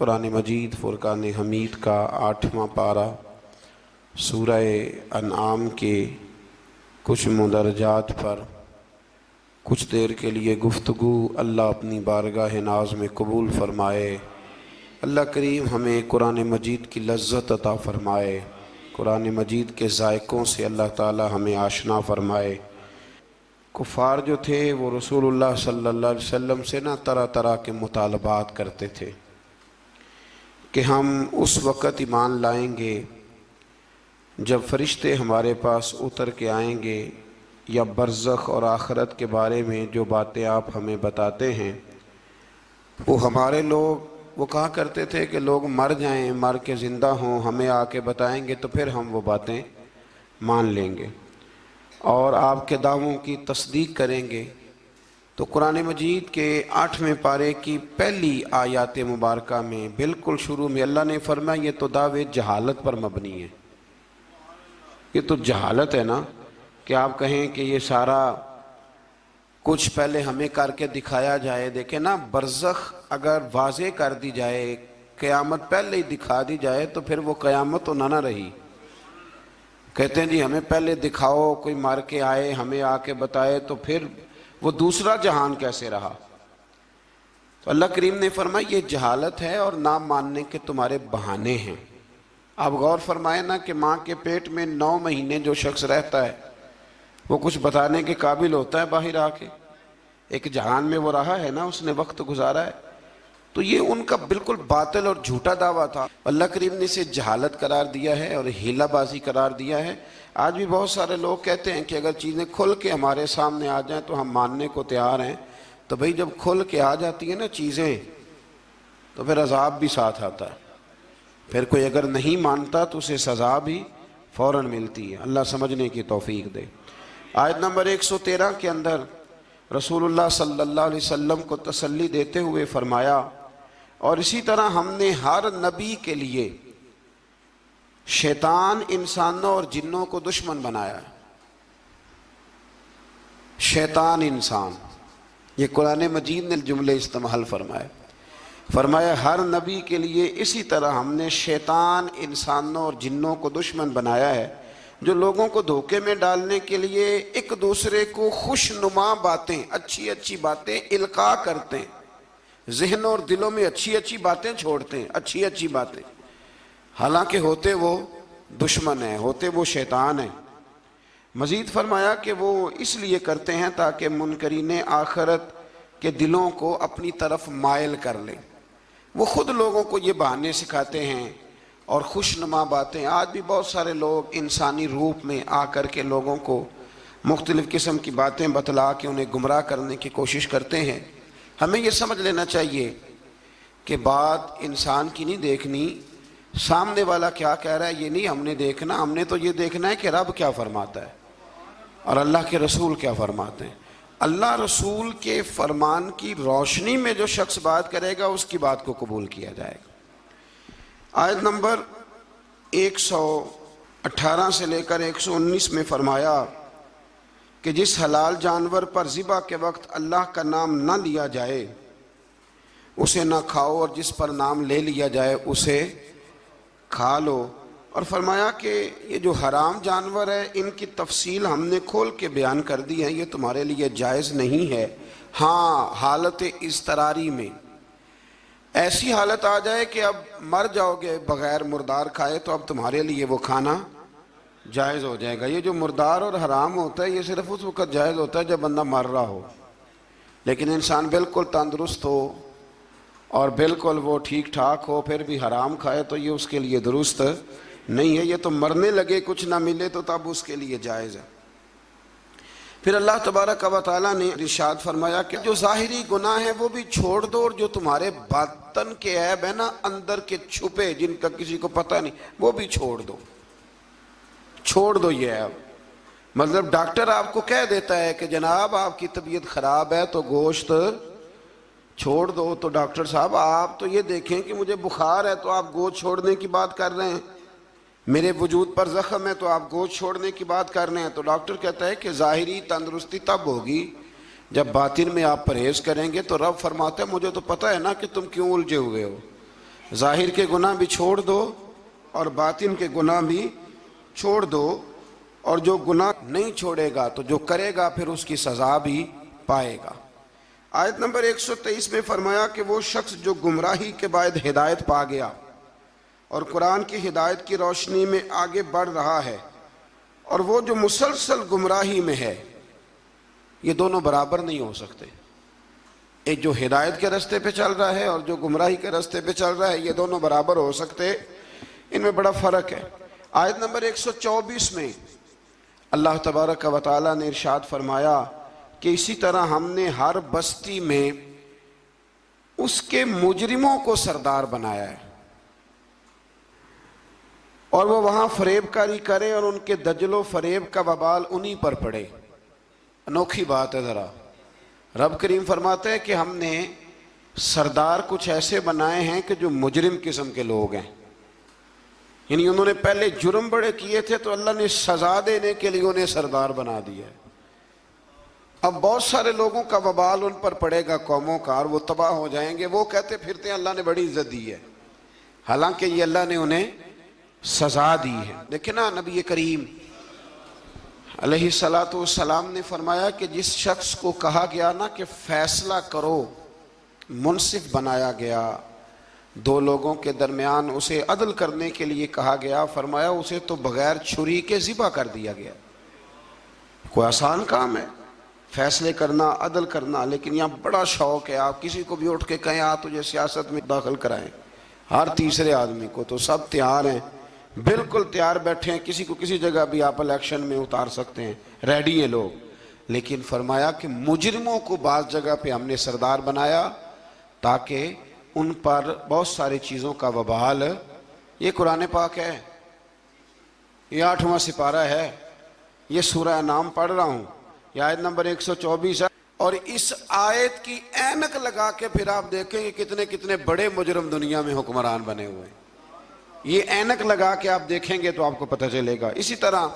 قرآن مجید فرقان حمید کا 8واں پارہ سورہ انعام کے کچھ مندرجات پر کچھ دیر کے لیے گفتگو اللہ اپنی بارگاہ ناز میں قبول فرمائے۔ اللہ کریم ہمیں قرآن مجید کی لذت عطا فرمائے، قرآن مجید کے ذائقوں سے اللہ تعالی ہمیں آشنا فرمائے۔ کفار جو تھے وہ رسول اللہ صلی اللہ علیہ وسلم سے طرح طرح کے مطالبات کرتے تھے کہ ہم اس وقت ایمان لائیں گے جب فرشتے ہمارے پاس اتر کے آئیں گے، یا برزخ اور آخرت کے بارے میں جو باتیں آپ ہمیں بتاتے ہیں وہ ہمارے لوگ وہ کہا کرتے تھے کہ لوگ مر جائیں، مر کے زندہ ہوں، ہمیں آ کے بتائیں گے تو پھر ہم وہ باتیں مان لیں گے اور آپ کے دعووں کی تصدیق کریں گے۔ تو قرآن مجید کے 8ویں پارے کی پہلی آیات مبارکہ میں بالکل شروع میں اللہ نے فرمایا یہ تو دعوے جہالت پر مبنی ہے۔ یہ تو جہالت ہے نا کہ آپ کہیں کہ یہ سارا کچھ پہلے ہمیں کر کے دکھایا جائے۔ دیکھیں نا، برزخ اگر واضح کر دی جائے، قیامت پہلے ہی دکھا دی جائے تو پھر وہ قیامت تو نہ رہی۔ کہتے ہیں جی ہمیں پہلے دکھاؤ، کوئی مار کے آئے ہمیں آ کے بتائے تو پھر وہ دوسرا جہان کیسے رہا؟ تو اللہ کریم نے فرمایا یہ جہالت ہے اور نہ ماننے کے تمہارے بہانے ہیں۔ آپ غور فرمائے نا کہ ماں کے پیٹ میں 9 مہینے جو شخص رہتا ہے وہ کچھ بتانے کے قابل ہوتا ہے باہر آ کے؟ ایک جہان میں وہ رہا ہے نا، اس نے وقت گزارا ہے۔ تو یہ ان کا بالکل باطل اور جھوٹا دعویٰ تھا۔ اللہ کریم نے اسے جہالت قرار دیا ہے اور ہیلہ بازی قرار دیا ہے۔ آج بھی بہت سارے لوگ کہتے ہیں کہ اگر چیزیں کھل کے ہمارے سامنے آ جائیں تو ہم ماننے کو تیار ہیں۔ تو بھئی جب کھل کے آ جاتی ہیں نا چیزیں تو پھر عذاب بھی ساتھ آتا ہے، پھر کوئی اگر نہیں مانتا تو اسے سزا بھی فوراً ملتی ہے۔ اللہ سمجھنے کی توفیق دے۔ آیت نمبر 113 کے اندر رسول اللہ صلی اللہ علیہ وسلم کو تسلی دیتے ہوئے فرمایا، اور اسی طرح ہم نے ہر نبی کے لیے شیطان انسانوں اور جنوں کو دشمن بنایا ہے۔ شیطان انسان، یہ قرآن مجید نے جملے استعمال فرمایا ہر نبی کے لیے اسی طرح ہم نے شیطان انسانوں اور جنوں کو دشمن بنایا ہے، جو لوگوں کو دھوکے میں ڈالنے کے لیے ایک دوسرے کو خوشنما باتیں، اچھی اچھی باتیں القاء کرتے ہیں، ذہنوں اور دلوں میں اچھی اچھی باتیں چھوڑتے ہیں، اچھی اچھی باتیں، حالانکہ ہوتے وہ دشمن ہیں، ہوتے وہ شیطان ہیں۔ مزید فرمایا کہ وہ اس لیے کرتے ہیں تاکہ منکرین آخرت کے دلوں کو اپنی طرف مائل کر لیں۔ وہ خود لوگوں کو یہ بہانے سکھاتے ہیں اور خوشنما باتیں۔ آج بھی بہت سارے لوگ انسانی روپ میں آ کر کے لوگوں کو مختلف قسم کی باتیں بتلا کے انہیں گمراہ کرنے کی کوشش کرتے ہیں۔ ہمیں یہ سمجھ لینا چاہیے کہ بات انسان کی نہیں دیکھنی، سامنے والا کیا کہہ رہا ہے یہ نہیں ہم نے دیکھنا، ہم نے تو یہ دیکھنا ہے کہ رب کیا فرماتا ہے اور اللہ کے رسول کیا فرماتے ہیں۔ اللہ رسول کے فرمان کی روشنی میں جو شخص بات کرے گا اس کی بات کو قبول کیا جائے گا۔ آیت نمبر 118 سے لے کر 119 میں فرمایا کہ جس حلال جانور پر ذبح کے وقت اللہ کا نام نہ لیا جائے اسے نہ کھاؤ، اور جس پر نام لے لیا جائے اسے کھا لو۔ اور فرمایا کہ یہ جو حرام جانور ہے ان کی تفصیل ہم نے کھول کے بیان کر دی ہے، یہ تمہارے لیے جائز نہیں ہے۔ ہاں، حالت اضطراری میں ایسی حالت آ جائے کہ اب مر جاؤ گے بغیر مردار کھائے تو اب تمہارے لیے وہ کھانا جائز ہو جائے گا۔ یہ جو مردار اور حرام ہوتا ہے یہ صرف اس وقت جائز ہوتا ہے جب بندہ مر رہا ہو، لیکن انسان بالکل تندرست ہو اور بالکل وہ ٹھیک ٹھاک ہو پھر بھی حرام کھائے تو یہ اس کے لیے درست نہیں ہے۔ یہ تو مرنے لگے کچھ نہ ملے تو تب اس کے لیے جائز ہے۔ پھر اللہ تبارک و تعالیٰ نے ارشاد فرمایا کہ جو ظاہری گناہ ہیں وہ بھی چھوڑ دو، اور جو تمہارے باطن کے عیب ہیں نا، اندر کے چھپے جن کا کسی کو پتہ نہیں، وہ بھی چھوڑ دو۔ چھوڑ دو یہ عیب، مطلب ڈاکٹر آپ کو کہہ دیتا ہے کہ جناب آپ کی طبیعت خراب ہے تو گوشت چھوڑ دو، تو ڈاکٹر صاحب آپ تو یہ دیکھیں کہ مجھے بخار ہے تو آپ گوشت چھوڑنے کی بات کر رہے ہیں، میرے وجود پر زخم ہے تو آپ گوشت چھوڑنے کی بات کر رہے ہیں۔ تو ڈاکٹر کہتا ہے کہ ظاہری تندرستی تب ہوگی جب باطن میں آپ پرہیز کریں گے۔ تو رب فرماتا ہے مجھے تو پتہ ہے نا کہ تم کیوں الجھے ہوئے ہو، ظاہر کے گناہ بھی چھوڑ دو اور باطن کے گناہ بھی چھوڑ دو، اور جو گناہ نہیں چھوڑے گا تو جو کرے گا پھر اس کی سزا بھی پائے گا۔ آیت نمبر 123 میں فرمایا کہ وہ شخص جو گمراہی کے بعد ہدایت پا گیا اور قرآن کی ہدایت کی روشنی میں آگے بڑھ رہا ہے، اور وہ جو مسلسل گمراہی میں ہے، یہ دونوں برابر نہیں ہو سکتے۔ ایک جو ہدایت کے راستے پہ چل رہا ہے اور جو گمراہی کے راستے پہ چل رہا ہے، یہ دونوں برابر ہو سکتے، ان میں بڑا فرق ہے۔ آیت نمبر 124 میں اللہ تبارک و تعالیٰ نے ارشاد فرمایا کہ اسی طرح ہم نے ہر بستی میں اس کے مجرموں کو سردار بنایا ہے، اور وہ وہاں فریب کاری کریں اور ان کے دجل و فریب کا وبال انہی پر پڑے۔ انوکھی بات ہے ذرا۔ رب کریم فرماتے ہیں کہ ہم نے سردار کچھ ایسے بنائے ہیں کہ جو مجرم قسم کے لوگ ہیں، یعنی انہوں نے پہلے جرم بڑے کیے تھے تو اللہ نے سزا دینے کے لیے انہیں سردار بنا دیا ہے۔ اب بہت سارے لوگوں کا وبال ان پر پڑے گا، قوموں کا، اور وہ تباہ ہو جائیں گے۔ وہ کہتے پھرتے ہیں اللہ نے بڑی عزت دی ہے، حالانکہ یہ اللہ نے انہیں سزا دی ہے۔ دیکھیں نا، نبی کریم علیہ السلام نے فرمایا کہ جس شخص کو کہا گیا نا کہ فیصلہ کرو، منصف بنایا گیا، دو لوگوں کے درمیان اسے عدل کرنے کے لیے کہا گیا، فرمایا اسے تو بغیر چھری کے ذبح کر دیا گیا۔ کوئی آسان کام ہے فیصلے کرنا، عدل کرنا، لیکن یہاں بڑا شوق ہے، آپ کسی کو بھی اٹھ کے کہیں تجھے سیاست میں داخل کرائیں، ہر تیسرے آدمی کو، تو سب تیار ہیں، بالکل تیار بیٹھے ہیں، کسی کو کسی جگہ بھی آپ الیکشن میں اتار سکتے ہیں، ریڈی ہیں لوگ۔ لیکن فرمایا کہ مجرموں کو بعض جگہ پہ ہم نے سردار بنایا تاکہ ان پر بہت ساری چیزوں کا وبال۔ یہ قرآن پاک ہے، یہ 8واں سپارہ ہے، یہ سورہ انعام پڑھ رہا ہوں، یہ آیت نمبر 124 ہے، اور اس آیت کی اینک لگا کے پھر آپ دیکھیں کہ کتنے کتنے بڑے مجرم دنیا میں حکمران بنے ہوئے ہیں۔ یہ اینک لگا کے آپ دیکھیں گے تو آپ کو پتہ چلے گا۔ اسی طرح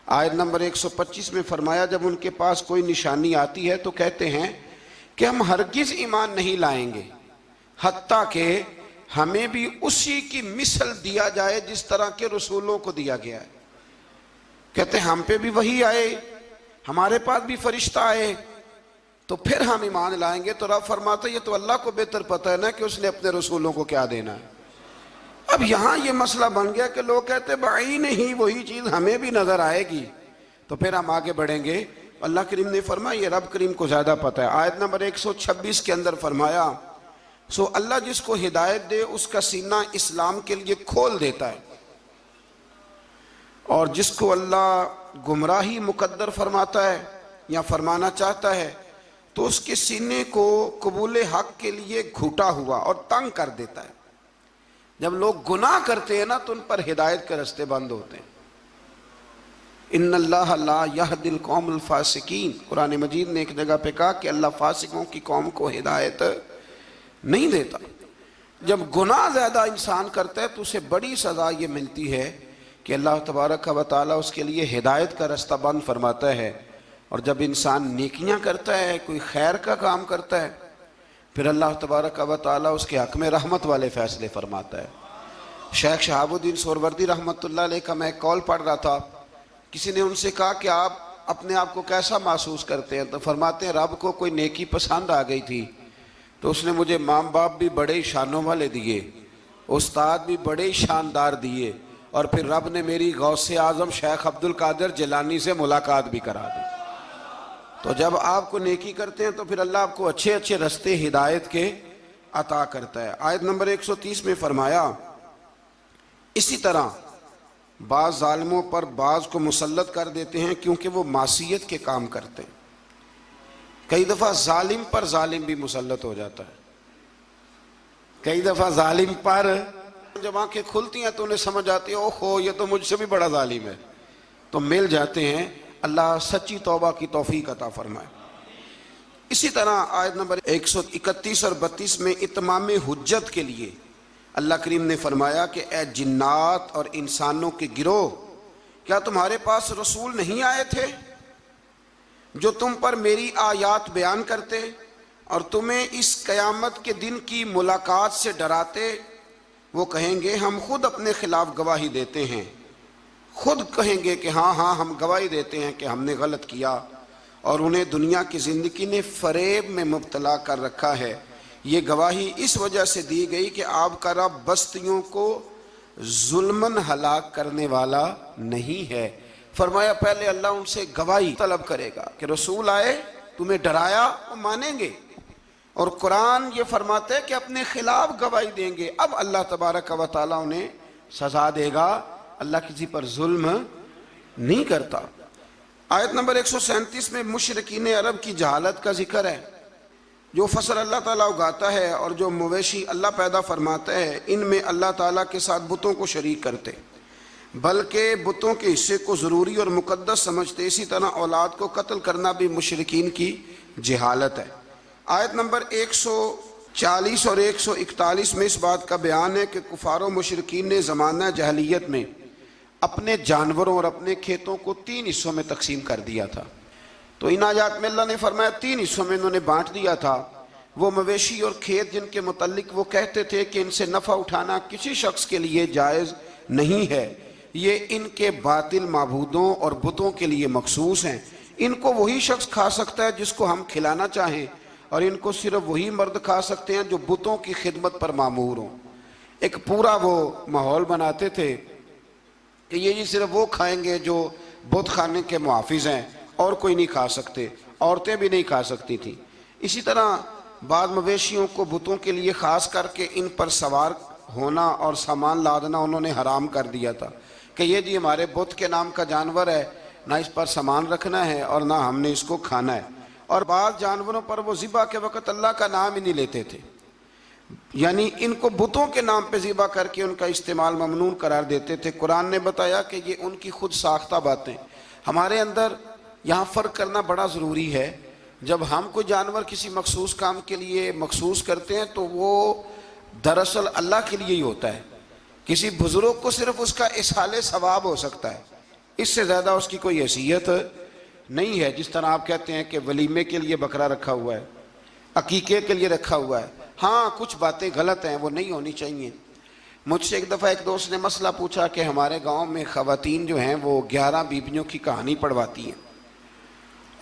آیت نمبر 125 میں فرمایا جب ان کے پاس کوئی نشانی آتی ہے تو کہتے ہیں کہ ہم ہرگز ایمان نہیں لائیں گے حتیٰ کہ ہمیں بھی اسی کی مثل دیا جائے جس طرح کے رسولوں کو دیا گیا ہے۔ کہتے ہیں ہم پہ بھی وحی آئے، ہمارے پاس بھی فرشتہ آئے تو پھر ہم ایمان لائیں گے۔ تو رب فرماتا ہے یہ تو اللہ کو بہتر پتہ ہے نا کہ اس نے اپنے رسولوں کو کیا دینا ہے۔ اب یہاں یہ مسئلہ بن گیا کہ لوگ کہتے بعین ہی وہی چیز ہمیں بھی نظر آئے گی تو پھر ہم آگے بڑھیں گے۔ اللہ کریم نے فرمایا یہ رب کریم کو زیادہ پتہ ہے۔ آیت نمبر 126 کے اندر فرمایا سو اللہ جس کو ہدایت دے اس کا سینہ اسلام کے لیے کھول دیتا ہے، اور جس کو اللہ گمراہی مقدر فرماتا ہے یا فرمانا چاہتا ہے تو اس کے سینے کو قبول حق کے لیے گھٹا ہوا اور تنگ کر دیتا ہے۔ جب لوگ گناہ کرتے ہیں نا تو ان پر ہدایت کے راستے بند ہوتے ہیں۔ ان اللہ لا یہدی القوم الفاسقین، قرآن مجید نے ایک جگہ پہ کہا کہ اللہ فاسقوں کی قوم کو ہدایت نہیں دیتا۔ جب گناہ زیادہ انسان کرتا ہے تو اسے بڑی سزا یہ ملتی ہے کہ اللہ تبارک و تعالیٰ اس کے لیے ہدایت کا راستہ بند فرماتا ہے، اور جب انسان نیکیاں کرتا ہے، کوئی خیر کا کام کرتا ہے، پھر اللہ تبارک و تعالیٰ اس کے حق میں رحمت والے فیصلے فرماتا ہے۔ شیخ شہاب الدین سہروردی رحمۃ اللہ علیہ کا میں ایک کال پڑھ رہا تھا، کسی نے ان سے کہا کہ آپ اپنے آپ کو کیسا محسوس کرتے ہیں؟ تو فرماتے ہیں رب کو کوئی نیکی پسند آ گئی تھی تو اس نے مجھے ماں باپ بھی بڑے ہی شانوں والے دیے، استاد بھی بڑے ہی شاندار دیے، اور پھر رب نے میری غوث اعظم شیخ عبد القادر جیلانی سے ملاقات بھی کرا دی۔ تو جب آپ کو نیکی کرتے ہیں تو پھر اللہ آپ کو اچھے اچھے رستے ہدایت کے عطا کرتا ہے۔ آیت نمبر 130 میں فرمایا اسی طرح بعض ظالموں پر بعض کو مسلط کر دیتے ہیں کیونکہ وہ معصیت کے کام کرتے ہیں۔ کئی دفعہ ظالم پر ظالم بھی مسلط ہو جاتا ہے، کئی دفعہ ظالم پر جب آنکھیں کھلتی ہیں تو انہیں سمجھ آتی ہے اوہو یہ تو مجھ سے بھی بڑا ظالم ہے، تو مل جاتے ہیں۔ اللہ سچی توبہ کی توفیق عطا فرمائے۔ اسی طرح آیت نمبر 131 اور 32 میں اتمام حجت کے لیے اللہ کریم نے فرمایا کہ اے جنات اور انسانوں کے گروہ، کیا تمہارے پاس رسول نہیں آئے تھے جو تم پر میری آیات بیان کرتے اور تمہیں اس قیامت کے دن کی ملاقات سے ڈراتے وہ کہیں گے ہم خود اپنے خلاف گواہی دیتے ہیں، خود کہیں گے کہ ہاں ہاں ہم گواہی دیتے ہیں کہ ہم نے غلط کیا، اور انہیں دنیا کی زندگی نے فریب میں مبتلا کر رکھا ہے۔ یہ گواہی اس وجہ سے دی گئی کہ آپ کا رب بستیوں کو ظلماً ہلاک کرنے والا نہیں ہے۔ فرمایا پہلے اللہ ان سے گواہی طلب کرے گا کہ رسول آئے، تمہیں ڈرایا، وہ مانیں گے، اور قرآن یہ فرماتا ہے کہ اپنے خلاف گواہی دیں گے۔ اب اللہ تبارک و تعالیٰ انہیں سزا دے گا، اللہ کسی پر ظلم نہیں کرتا۔ آیت نمبر 137 میں مشرکین عرب کی جہالت کا ذکر ہے۔ جو فصل اللہ تعالیٰ اگاتا ہے اور جو مویشی اللہ پیدا فرماتا ہے، ان میں اللہ تعالیٰ کے ساتھ بتوں کو شریک کرتے، بلکہ بتوں کے حصے کو ضروری اور مقدس سمجھتے۔ اسی طرح اولاد کو قتل کرنا بھی مشرکین کی جہالت ہے۔ آیت نمبر 140 اور 141 میں اس بات کا بیان ہے کہ کفار و مشرکین نے زمانہ جاہلیت میں اپنے جانوروں اور اپنے کھیتوں کو 3 حصوں میں تقسیم کر دیا تھا۔ تو ان آیات میں اللہ نے فرمایا 3 حصوں میں انہوں نے بانٹ دیا تھا۔ وہ مویشی اور کھیت جن کے متعلق وہ کہتے تھے کہ ان سے نفع اٹھانا کسی شخص کے لیے جائز نہیں ہے، یہ ان کے باطل معبودوں اور بتوں کے لیے مخصوص ہیں، ان کو وہی شخص کھا سکتا ہے جس کو ہم کھلانا چاہیں، اور ان کو صرف وہی مرد کھا سکتے ہیں جو بتوں کی خدمت پر مامور ہوں۔ ایک پورا وہ ماحول بناتے تھے کہ یہ جی صرف وہ کھائیں گے جو بت خانے کے محافظ ہیں، اور کوئی نہیں کھا سکتے، عورتیں بھی نہیں کھا سکتی تھیں۔ اسی طرح بعض مویشیوں کو بتوں کے لیے خاص کر کے ان پر سوار ہونا اور سامان لادنا انہوں نے حرام کر دیا تھا کہ یہ جی ہمارے بت کے نام کا جانور ہے، نہ اس پر سامان رکھنا ہے اور نہ ہم نے اس کو کھانا ہے۔ اور بعض جانوروں پر وہ ذبح کے وقت اللہ کا نام ہی نہیں لیتے تھے، یعنی ان کو بتوں کے نام پہ ذبح کر کے ان کا استعمال ممنوع قرار دیتے تھے۔ قرآن نے بتایا کہ یہ ان کی خود ساختہ باتیں۔ ہمارے اندر یہاں فرق کرنا بڑا ضروری ہے۔ جب ہم کوئی جانور کسی مخصوص کام کے لیے مخصوص کرتے ہیں تو وہ دراصل اللہ کے لیے ہی ہوتا ہے۔ کسی بزرگ کو صرف اس کا اصحال ثواب ہو سکتا ہے، اس سے زیادہ اس کی کوئی حیثیت نہیں ہے۔ جس طرح آپ کہتے ہیں کہ ولیمے کے لیے بکرا رکھا ہوا ہے، عقیقے کے لیے رکھا ہوا ہے، ہاں کچھ باتیں غلط ہیں، وہ نہیں ہونی چاہیے۔ مجھ سے ایک دفعہ ایک دوست نے مسئلہ پوچھا کہ ہمارے گاؤں میں خواتین جو ہیں وہ 11 بیویوں کی کہانی پڑھواتی ہیں،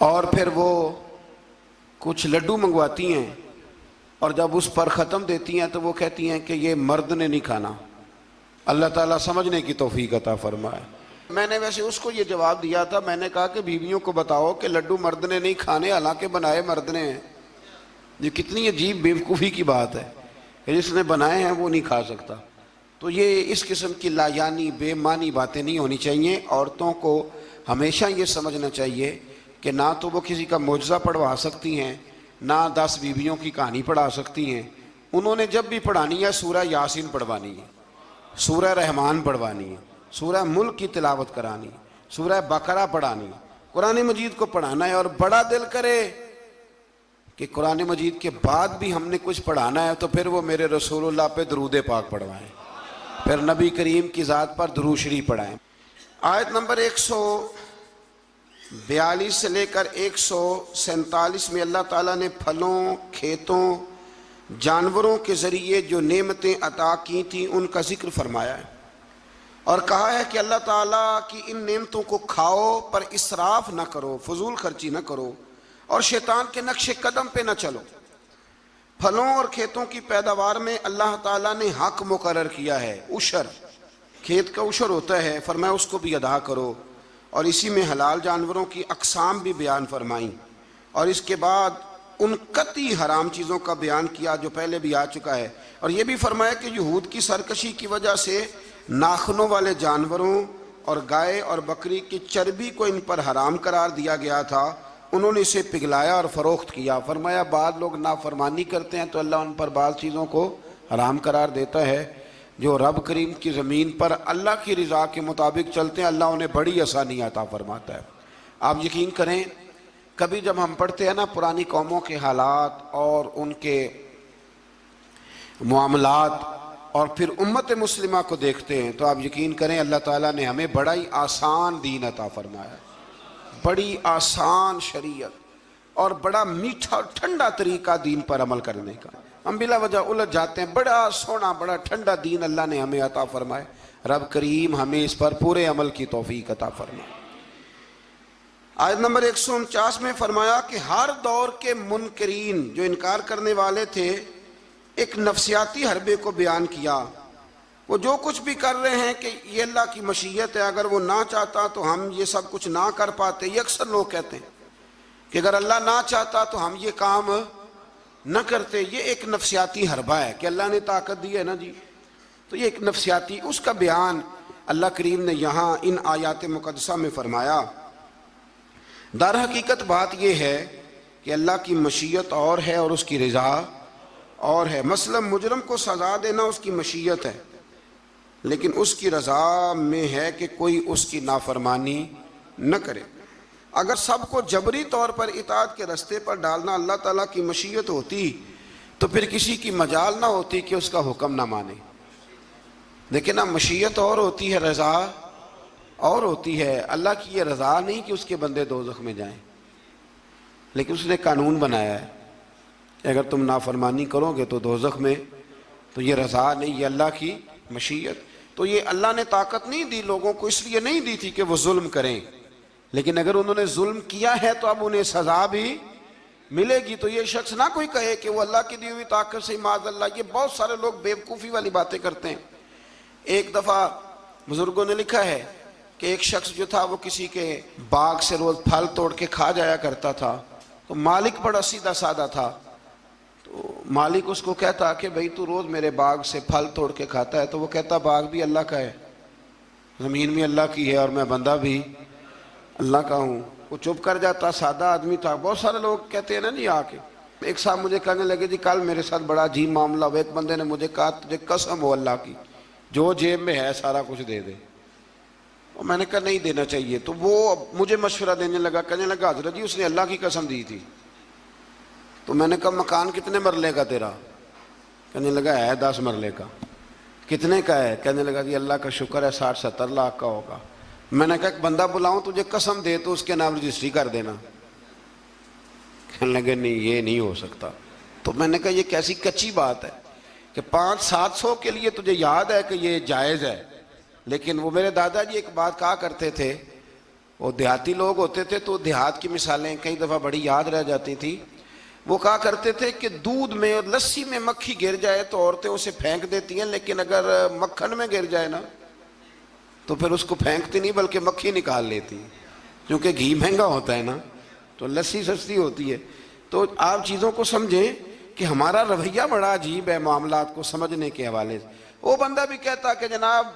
اور پھر وہ کچھ لڈو منگواتی ہیں، اور جب اس پر ختم دیتی ہیں تو وہ کہتی ہیں کہ یہ مرد نے نہیں کھانا۔ اللہ تعالیٰ سمجھنے کی توفیق عطا فرمائے۔ میں نے ویسے اس کو یہ جواب دیا تھا، میں نے کہا کہ بیویوں کو بتاؤ کہ لڈو مرد نے نہیں کھانے، حالانکہ بنائے مرد نے ہیں۔ یہ کتنی عجیب بیوقوفی کی بات ہے کہ جس نے بنائے ہیں وہ نہیں کھا سکتا۔ تو یہ اس قسم کی لایانی بے معنی باتیں نہیں ہونی چاہیے۔ عورتوں کو ہمیشہ یہ سمجھنا چاہیے کہ نہ تو وہ کسی کا معجزہ پڑھوا سکتی ہیں، نہ 10 بیویوں کی کہانی پڑھا سکتی ہیں۔ انہوں نے جب بھی پڑھانی ہے سورہ یاسین پڑھوانی ہے، سورہ رحمان پڑھوانی ہے، سورہ ملک کی تلاوت کرانی ہے، سورہ بقرہ پڑھانی ہے، قرآن مجید کو پڑھانا ہے۔ اور بڑا دل کرے کہ قرآن مجید کے بعد بھی ہم نے کچھ پڑھانا ہے تو پھر وہ میرے رسول اللہ پہ درود پاک پڑھوائیں، پھر نبی کریم کی ذات پر درود شریف پڑھائیں۔ آیت نمبر 142 سے لے کر 147 میں اللہ تعالیٰ نے پھلوں، کھیتوں، جانوروں کے ذریعے جو نعمتیں عطا کی تھیں ان کا ذکر فرمایا ہے، اور کہا ہے کہ اللہ تعالیٰ کی ان نعمتوں کو کھاؤ پر اسراف نہ کرو، فضول خرچی نہ کرو، اور شیطان کے نقش قدم پہ نہ چلو۔ پھلوں اور کھیتوں کی پیداوار میں اللہ تعالیٰ نے حق مقرر کیا ہے، عشر، کھیت کا عشر ہوتا ہے، فرمایا اس کو بھی ادا کرو، اور اسی میں حلال جانوروں کی اقسام بھی بیان فرمائیں، اور اس کے بعد ان قطعی حرام چیزوں کا بیان کیا جو پہلے بھی آ چکا ہے۔ اور یہ بھی فرمایا کہ یہود کی سرکشی کی وجہ سے ناخنوں والے جانوروں اور گائے اور بکری کی چربی کو ان پر حرام قرار دیا گیا تھا، انہوں نے اسے پگھلایا اور فروخت کیا۔ فرمایا بعض لوگ نافرمانی کرتے ہیں تو اللہ ان پر بعض چیزوں کو حرام قرار دیتا ہے۔ جو رب کریم کی زمین پر اللہ کی رضا کے مطابق چلتے ہیں اللہ انہیں بڑی آسانی عطا فرماتا ہے۔ آپ یقین کریں کبھی جب ہم پڑھتے ہیں نا پرانی قوموں کے حالات اور ان کے معاملات اور پھر امت مسلمہ کو دیکھتے ہیں تو آپ یقین کریں اللہ تعالیٰ نے ہمیں بڑا ہی آسان دین عطا فرمایا، بڑی آسان شریعت اور بڑا میٹھا اور ٹھنڈا طریقہ دین پر عمل کرنے کا۔ ہم بلا وجہ الجھ جاتے ہیں۔ بڑا سونا بڑا ٹھنڈا دین اللہ نے ہمیں عطا فرمائے، رب کریم ہمیں اس پر پورے عمل کی توفیق عطا فرمائے۔ آیت نمبر 149 میں فرمایا کہ ہر دور کے منکرین جو انکار کرنے والے تھے ایک نفسیاتی حربے کو بیان کیا۔ وہ جو کچھ بھی کر رہے ہیں کہ یہ اللہ کی مشیت ہے، اگر وہ نہ چاہتا تو ہم یہ سب کچھ نہ کر پاتے۔ یہ اکثر لوگ کہتے ہیں کہ اگر اللہ نہ چاہتا تو ہم یہ کام نہ کرتے۔ یہ ایک نفسیاتی حربہ ہے کہ اللہ نے طاقت دی ہے نا جی، تو یہ ایک نفسیاتی، اس کا بیان اللہ کریم نے یہاں ان آیات مقدسہ میں فرمایا۔ در حقیقت بات یہ ہے کہ اللہ کی مشیت اور ہے اور اس کی رضا اور ہے۔ مثلا مجرم کو سزا دینا اس کی مشیت ہے، لیکن اس کی رضا میں ہے کہ کوئی اس کی نافرمانی نہ کرے۔ اگر سب کو جبری طور پر اطاعت کے رستے پر ڈالنا اللہ تعالیٰ کی مشیت ہوتی تو پھر کسی کی مجال نہ ہوتی کہ اس کا حکم نہ مانے۔ لیکن نا مشیت اور ہوتی ہے، رضا اور ہوتی ہے۔ اللہ کی یہ رضا نہیں کہ اس کے بندے دوزخ میں جائیں، لیکن اس نے قانون بنایا ہے کہ اگر تم نافرمانی کرو گے تو دوزخ میں، تو یہ رضا نہیں، یہ اللہ کی مشیت۔ تو یہ اللہ نے طاقت نہیں دی لوگوں کو، اس لیے نہیں دی تھی کہ وہ ظلم کریں، لیکن اگر انہوں نے ظلم کیا ہے تو اب انہیں سزا بھی ملے گی۔ تو یہ شخص نہ کوئی کہے کہ وہ اللہ کی دی ہوئی طاقت سے معاذ اللہ، یہ بہت سارے لوگ بیوقوفی والی باتیں کرتے ہیں۔ ایک دفعہ بزرگوں نے لکھا ہے کہ ایک شخص جو تھا وہ کسی کے باغ سے روز پھل توڑ کے کھا جایا کرتا تھا، تو مالک بڑا سیدھا سادہ تھا، تو مالک اس کو کہتا کہ بھئی تو روز میرے باغ سے پھل توڑ کے کھاتا ہے، تو وہ کہتا باغ بھی اللہ کا ہے، زمین بھی اللہ کی ہے، اور میں بندہ بھی اللہ کا ہوں۔ وہ چپ کر جاتا، سادہ آدمی تھا۔ بہت سارے لوگ کہتے ہیں نا جی آ کے، ایک صاحب مجھے کہنے لگے جی کل میرے ساتھ بڑا عجیب معاملہ ہوا، ایک بندے نے مجھے کہا تجھے قسم ہو اللہ کی جو جیب میں ہے سارا کچھ دے دے، اور میں نے کہا نہیں دینا چاہیے۔ تو وہ مجھے مشورہ دینے لگا، کہنے لگا حضرت جی اس نے اللہ کی قسم دی تھی۔ تو میں نے کہا مکان کتنے مرلے کا تیرا؟ کہنے لگا ہے 10 مرلے کا۔ کتنے کا ہے؟ کہنے لگا جی اللہ کا شکر ہے 60-70 لاکھ کا ہوگا۔ میں نے کہا ایک بندہ بلاؤں تجھے قسم دے تو اس کے نام رجسٹری کر دینا۔ کہنے لگے نہیں یہ نہیں ہو سکتا۔ تو میں نے کہا یہ کیسی کچی بات ہے کہ 500-700 کے لیے تجھے یاد ہے کہ یہ جائز ہے، لیکن وہ میرے دادا جی ایک بات کہا کرتے تھے، وہ دیہاتی لوگ ہوتے تھے تو دیہات کی مثالیں کئی دفعہ بڑی یاد رہ جاتی تھی۔ وہ کہا کرتے تھے کہ دودھ میں اور لسی میں مکھی گر جائے تو عورتیں اسے پھینک دیتی ہیں، لیکن اگر مکھن میں گر جائے نا تو پھر اس کو پھینکتی نہیں بلکہ مکھی نکال لیتی، کیونکہ گھی مہنگا ہوتا ہے نا تو لسی سستی ہوتی ہے۔ تو آپ چیزوں کو سمجھیں کہ ہمارا رویہ بڑا عجیب ہے معاملات کو سمجھنے کے حوالے سے۔ وہ بندہ بھی کہتا کہ جناب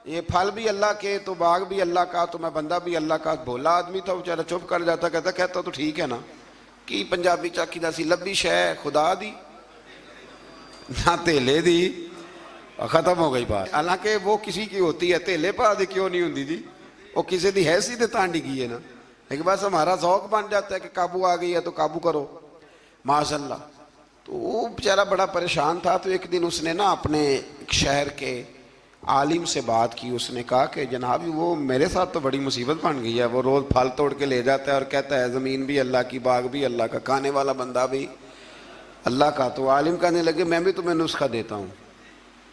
یہ پھل بھی اللہ کے تو باغ بھی اللہ کا تو میں بندہ بھی اللہ کا۔ بھولا آدمی تھا، بیچارہ چپ کر جاتا، کہتا تو ٹھیک ہے نا، کی پنجابی چاکی دا سی لبی شے خدا دی نہ تیلے دی، ختم ہو گئی بات۔ حالانکہ وہ کسی کی ہوتی ہے، تیلے پا دی کیوں نہیں ہوندی جی، وہ کسی دی حیثیت تانڈی کی ہے نا، لیکن بس ہمارا ذوق بن جاتا ہے کہ قابو آ گئی ہے تو قابو کرو معاذ اللہ۔ تو وہ بیچارہ بڑا پریشان تھا، تو ایک دن اس نے نا اپنے ایک شہر کے عالم سے بات کی۔ اس نے کہا کہ جناب وہ میرے ساتھ تو بڑی مصیبت بن گئی ہے، وہ روز پھل توڑ کے لے جاتا ہے اور کہتا ہے زمین بھی اللہ کی، باغ بھی اللہ کا، کھانے والا بندہ بھی اللہ کا۔ تو عالم کہنے لگے میں بھی تمہیں نسخہ دیتا ہوں،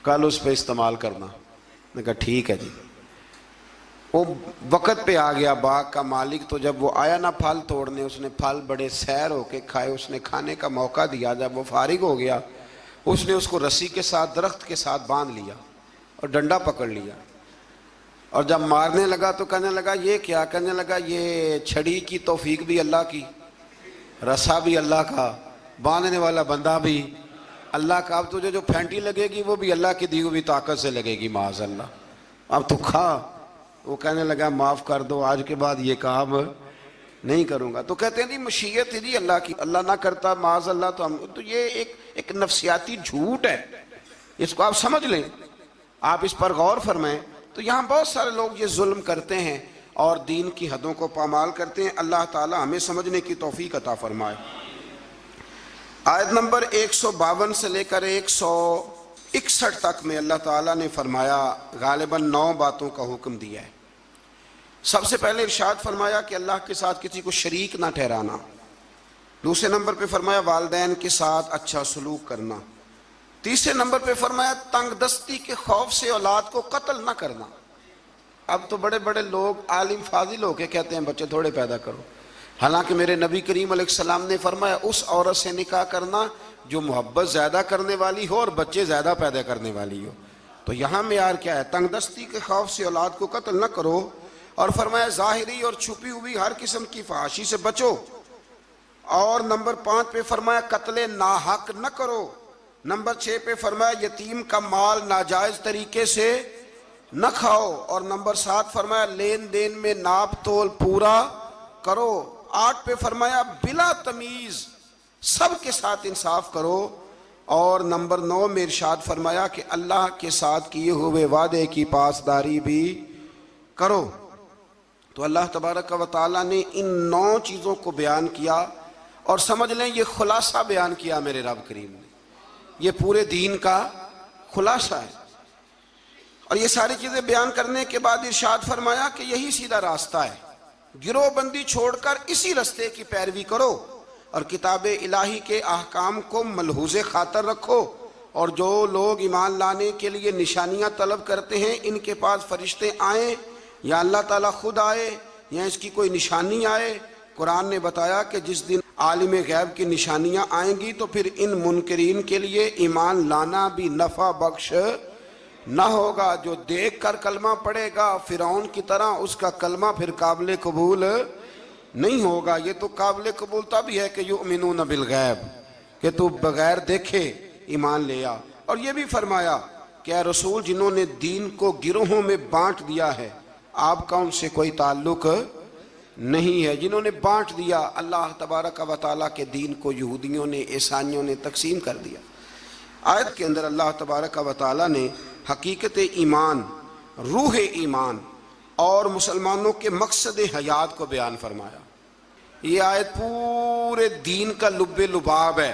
کل اس پہ استعمال کرنا۔ میں کہا ٹھیک ہے جی۔ وہ وقت پہ آ گیا باغ کا مالک، تو جب وہ آیا نا پھل توڑنے، اس نے پھل بڑے سیر ہو کے کھائے، اس نے کھانے کا موقع دیا۔ جب وہ فارغ ہو گیا اس نے اس کو رسی کے ساتھ درخت کے ساتھ باندھ لیا اور ڈنڈا پکڑ لیا، اور جب مارنے لگا تو کہنے لگا یہ کیا؟ کہنے لگا یہ چھڑی کی توفیق بھی اللہ کی، رسا بھی اللہ کا، باندھنے والا بندہ بھی اللہ کا، اب تجھے جو پھینٹی لگے گی وہ بھی اللہ کی دی ہوئی طاقت سے لگے گی معاذ اللہ، اب تو کھا۔ وہ کہنے لگا معاف کر دو، آج کے بعد یہ کام نہیں کروں گا۔ تو کہتے ہیں جی مشیت جی اللہ کی، اللہ نہ کرتا معاذ اللہ تو ہم، تو یہ ایک نفسیاتی جھوٹ ہے، اس کو آپ سمجھ لیں، آپ اس پر غور فرمائیں۔ تو یہاں بہت سارے لوگ یہ ظلم کرتے ہیں اور دین کی حدوں کو پامال کرتے ہیں۔ اللہ تعالی ہمیں سمجھنے کی توفیق عطا فرمائے۔ آیت نمبر 152 سے لے کر 161 تک میں اللہ تعالیٰ نے فرمایا، غالباً 9 باتوں کا حکم دیا ہے۔ سب سے پہلے ارشاد فرمایا کہ اللہ کے ساتھ کسی کو شریک نہ ٹھہرانا۔ دوسرے نمبر پہ فرمایا والدین کے ساتھ اچھا سلوک کرنا۔ تیسرے نمبر پہ فرمایا تنگ دستی کے خوف سے اولاد کو قتل نہ کرنا۔ اب تو بڑے بڑے لوگ عالم فاضل ہو کے کہتے ہیں بچے تھوڑے پیدا کرو، حالانکہ میرے نبی کریم علیہ السلام نے فرمایا اس عورت سے نکاح کرنا جو محبت زیادہ کرنے والی ہو اور بچے زیادہ پیدا کرنے والی ہو۔ تو یہاں معیار کیا ہے؟ تنگ دستی کے خوف سے اولاد کو قتل نہ کرو، اور فرمایا ظاہری اور چھپی ہوئی ہر قسم کی فحاشی سے بچو، اور نمبر 5 پہ فرمایا قتل ناحق نہ کرو، نمبر 6 پہ فرمایا یتیم کا مال ناجائز طریقے سے نہ کھاؤ، اور نمبر 7 فرمایا لین دین میں ناپ تول پورا کرو، 8 پہ فرمایا بلا تمیز سب کے ساتھ انصاف کرو، اور نمبر 9 میں ارشاد فرمایا کہ اللہ کے ساتھ کیے ہوئے وعدے کی پاسداری بھی کرو۔ تو اللہ تبارک و تعالیٰ نے ان 9 چیزوں کو بیان کیا، اور سمجھ لیں یہ خلاصہ بیان کیا میرے رب کریم نے، یہ پورے دین کا خلاصہ ہے۔ اور یہ ساری چیزیں بیان کرنے کے بعد ارشاد فرمایا کہ یہی سیدھا راستہ ہے، گروہ بندی چھوڑ کر اسی راستے کی پیروی کرو، اور کتاب الہی کے احکام کو ملحوظ خاطر رکھو، اور جو لوگ ایمان لانے کے لیے نشانیاں طلب کرتے ہیں ان کے پاس فرشتے آئیں یا اللہ تعالیٰ خود آئے یا اس کی کوئی نشانی آئے، قرآن نے بتایا کہ جس دن عالم غیب کی نشانیاں آئیں گی تو پھر ان منکرین کے لیے ایمان لانا بھی نفع بخش نہ ہوگا۔ جو دیکھ کر کلمہ پڑھے گا فرعون کی طرح، اس کا کلمہ پھر قابل قبول نہیں ہوگا۔ یہ تو قابل قبول تب ہی ہے کہ یؤمنون بالغیب، کہ تو بغیر دیکھے ایمان لے آ۔ اور یہ بھی فرمایا کہ اے رسول جنہوں نے دین کو گروہوں میں بانٹ دیا ہے آپ کا ان سے کوئی تعلق نہیں ہے، جنہوں نے بانٹ دیا اللہ تبارک و تعالیٰ کے دین کو، یہودیوں نے عیسائیوں نے تقسیم کر دیا۔ آیت کے اندر اللہ تبارک و تعالیٰ نے حقیقت ایمان، روح ایمان اور مسلمانوں کے مقصد حیات کو بیان فرمایا۔ یہ آیت پورے دین کا لب لباب ہے،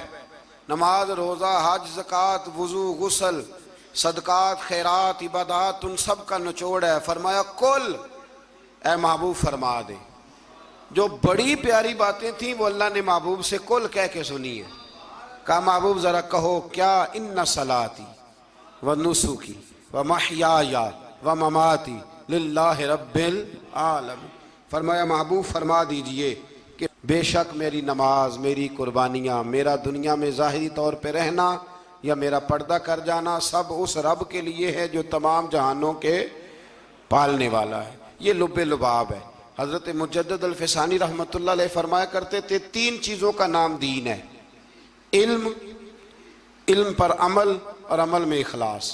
نماز، روزہ، حج، زکوٰۃ، وضو، غسل، صدقات، خیرات، عبادات، ان سب کا نچوڑ ہے۔ فرمایا کل اے محبوب فرما دے، جو بڑی پیاری باتیں تھیں وہ اللہ نے محبوب سے کل کہہ کے سنی ہے۔ کہا محبوب ذرا کہو کیا، ان صلاتی و نسکی و محیای و مماتی للہ رب العالمین۔ فرمایا محبوب فرما دیجئے کہ بے شک میری نماز، میری قربانیاں، میرا دنیا میں ظاہری طور پہ رہنا یا میرا پردہ کر جانا سب اس رب کے لیے ہے جو تمام جہانوں کے پالنے والا ہے۔ یہ لب لباب ہے۔ حضرت مجدد الفسانی رحمۃ اللہ علیہ فرمایا کرتے تھے 3 چیزوں کا نام دین ہے، علم، علم پر عمل، اور عمل میں اخلاص،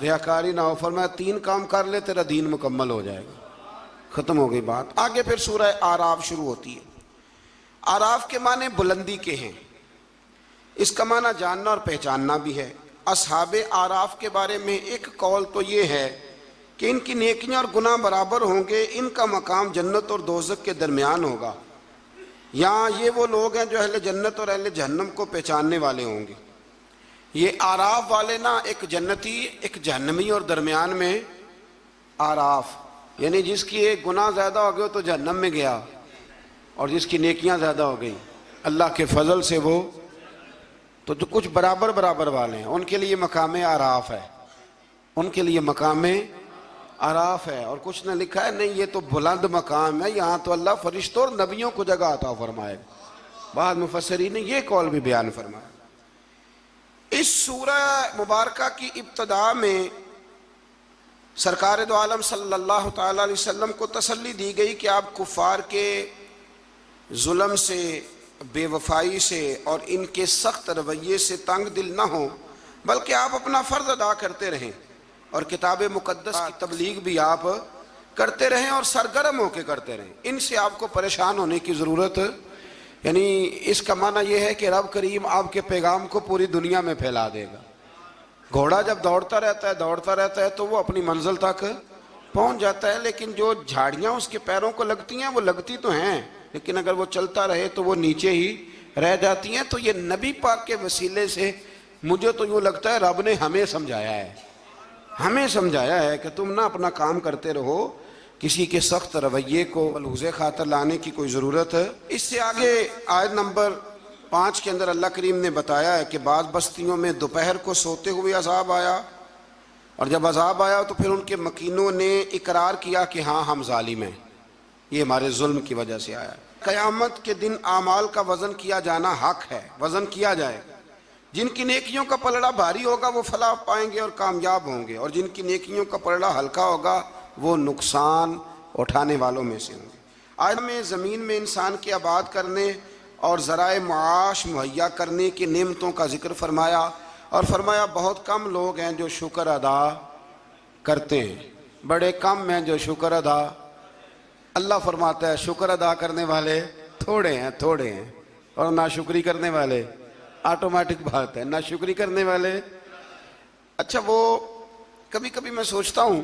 ریاکاری نہ ہو۔ فرمایا 3 کام کر لے تیرا دین مکمل ہو جائے گا۔ ختم ہو گئی بات۔ آگے پھر سورہ اعراف شروع ہوتی ہے۔ اعراف کے معنی بلندی کے ہیں، اس کا معنی جاننا اور پہچاننا بھی ہے۔ اصحاب اعراف کے بارے میں ایک قول تو یہ ہے کہ ان کی نیکیاں اور گناہ برابر ہوں گے، ان کا مقام جنت اور دوزخ کے درمیان ہوگا۔ یہاں یہ وہ لوگ ہیں جو اہل جنت اور اہل جہنم کو پہچاننے والے ہوں گے۔ یہ اعراف والے نا، ایک جنتی ایک جہنمی، اور درمیان میں اعراف، یعنی جس کی ایک گناہ زیادہ ہو گئے تو جہنم میں گیا، اور جس کی نیکیاں زیادہ ہو گئی اللہ کے فضل سے وہ تو جو کچھ برابر برابر والے ہیں ان کے لیے مقام اعراف ہے، ان کے لیے مقام اعراف ہے۔ اور کچھ نے لکھا ہے نہیں یہ تو بلند مقام ہے، یہاں تو اللہ فرشتوں اور نبیوں کو جگہ عطا فرمائے۔ بعض مفسرین نے یہ قول بھی بیان فرمایا۔ اس سورہ مبارکہ کی ابتدا میں سرکار دو عالم صلی اللہ تعالیٰ علیہ وسلم کو تسلی دی گئی کہ آپ کفار کے ظلم سے، بے وفائی سے اور ان کے سخت رویے سے تنگ دل نہ ہوں، بلکہ آپ اپنا فرض ادا کرتے رہیں اور کتاب مقدس کی تبلیغ بھی آپ کرتے رہیں اور سرگرم ہو کے کرتے رہیں۔ ان سے آپ کو پریشان ہونے کی ضرورت، یعنی اس کا معنی یہ ہے کہ رب کریم آپ کے پیغام کو پوری دنیا میں پھیلا دے گا۔ گھوڑا جب دوڑتا رہتا ہے تو وہ اپنی منزل تک پہنچ جاتا ہے، لیکن جو جھاڑیاں اس کے پیروں کو لگتی ہیں وہ لگتی تو ہیں، لیکن اگر وہ چلتا رہے تو وہ نیچے ہی رہ جاتی ہیں۔ تو یہ نبی پاک کے وسیلے سے مجھے تو یوں لگتا ہے رب نے ہمیں سمجھایا ہے کہ تم نہ اپنا کام کرتے رہو، کسی کے سخت رویے کو ملحوظ خاطر لانے کی کوئی ضرورت ہے۔ اس سے آگے آیت نمبر 5 کے اندر اللہ کریم نے بتایا ہے کہ بعض بستیوں میں دوپہر کو سوتے ہوئے عذاب آیا، اور جب عذاب آیا تو پھر ان کے مکینوں نے اقرار کیا کہ ہاں ہم ظالم ہیں، یہ ہمارے ظلم کی وجہ سے آیا ہے۔ قیامت کے دن اعمال کا وزن کیا جانا حق ہے، وزن کیا جائے۔ جن کی نیکیوں کا پلڑا بھاری ہوگا وہ فلاح پائیں گے اور کامیاب ہوں گے، اور جن کی نیکیوں کا پلڑا ہلکا ہوگا وہ نقصان اٹھانے والوں میں سے ہوں گے۔ آج میں زمین میں انسان کے آباد کرنے اور ذرائع معاش مہیا کرنے کی نعمتوں کا ذکر فرمایا، اور فرمایا بہت کم لوگ ہیں جو شکر ادا کرتے ہیں، بڑے کم ہیں جو شکر ادا۔ اللہ فرماتا ہے شکر ادا کرنے والے تھوڑے ہیں، اور ناشکری کرنے والے آٹومیٹک بات ہے، ناشکری کرنے والے۔ اچھا وہ کبھی کبھی میں سوچتا ہوں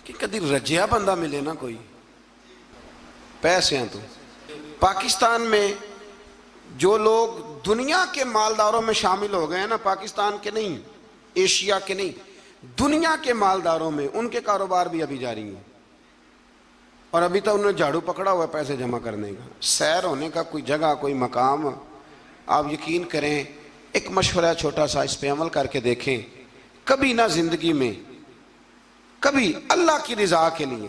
کہ کبھی رجیا بندہ ملے نا، کوئی پیسے ہیں تو پاکستان میں جو لوگ دنیا کے مالداروں میں شامل ہو گئے ہیں نا، پاکستان کے نہیں، ایشیا کے نہیں، دنیا کے مالداروں میں، ان کے کاروبار بھی ابھی جاری ہیں، اور ابھی تو انہوں نے جھاڑو پکڑا ہوا ہے پیسے جمع کرنے کا، سیر ہونے کا کوئی جگہ کوئی مقام۔ آپ یقین کریں، ایک مشورہ چھوٹا سا، اس پہ عمل کر کے دیکھیں، کبھی نہ زندگی میں کبھی اللہ کی رضا کے لیے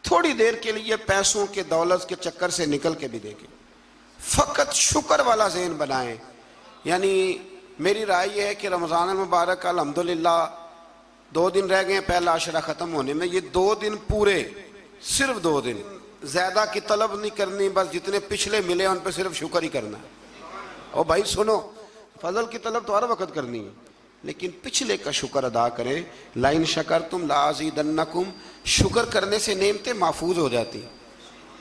تھوڑی دیر کے لیے پیسوں کے دولت کے چکر سے نکل کے بھی دیکھیں، فقط شکر والا ذہن بنائیں۔ یعنی میری رائے یہ ہے کہ رمضان المبارک الحمدللہ 2 دن رہ گئے پہلا عشرہ ختم ہونے میں، یہ 2 دن پورے، صرف 2 دن، زیادہ کی طلب نہیں کرنی، بس جتنے پچھلے ملے ان پہ صرف شکر ہی کرنا ہے۔ اور بھائی سنو، فضل کی طلب تو ہر وقت کرنی ہے، لیکن پچھلے کا شکر ادا کریں۔ لَإِن شَكَرْتُمْ لَأَزِيدَنَّكُمْ، شکر کرنے سے نعمتیں محفوظ ہو جاتی ہیں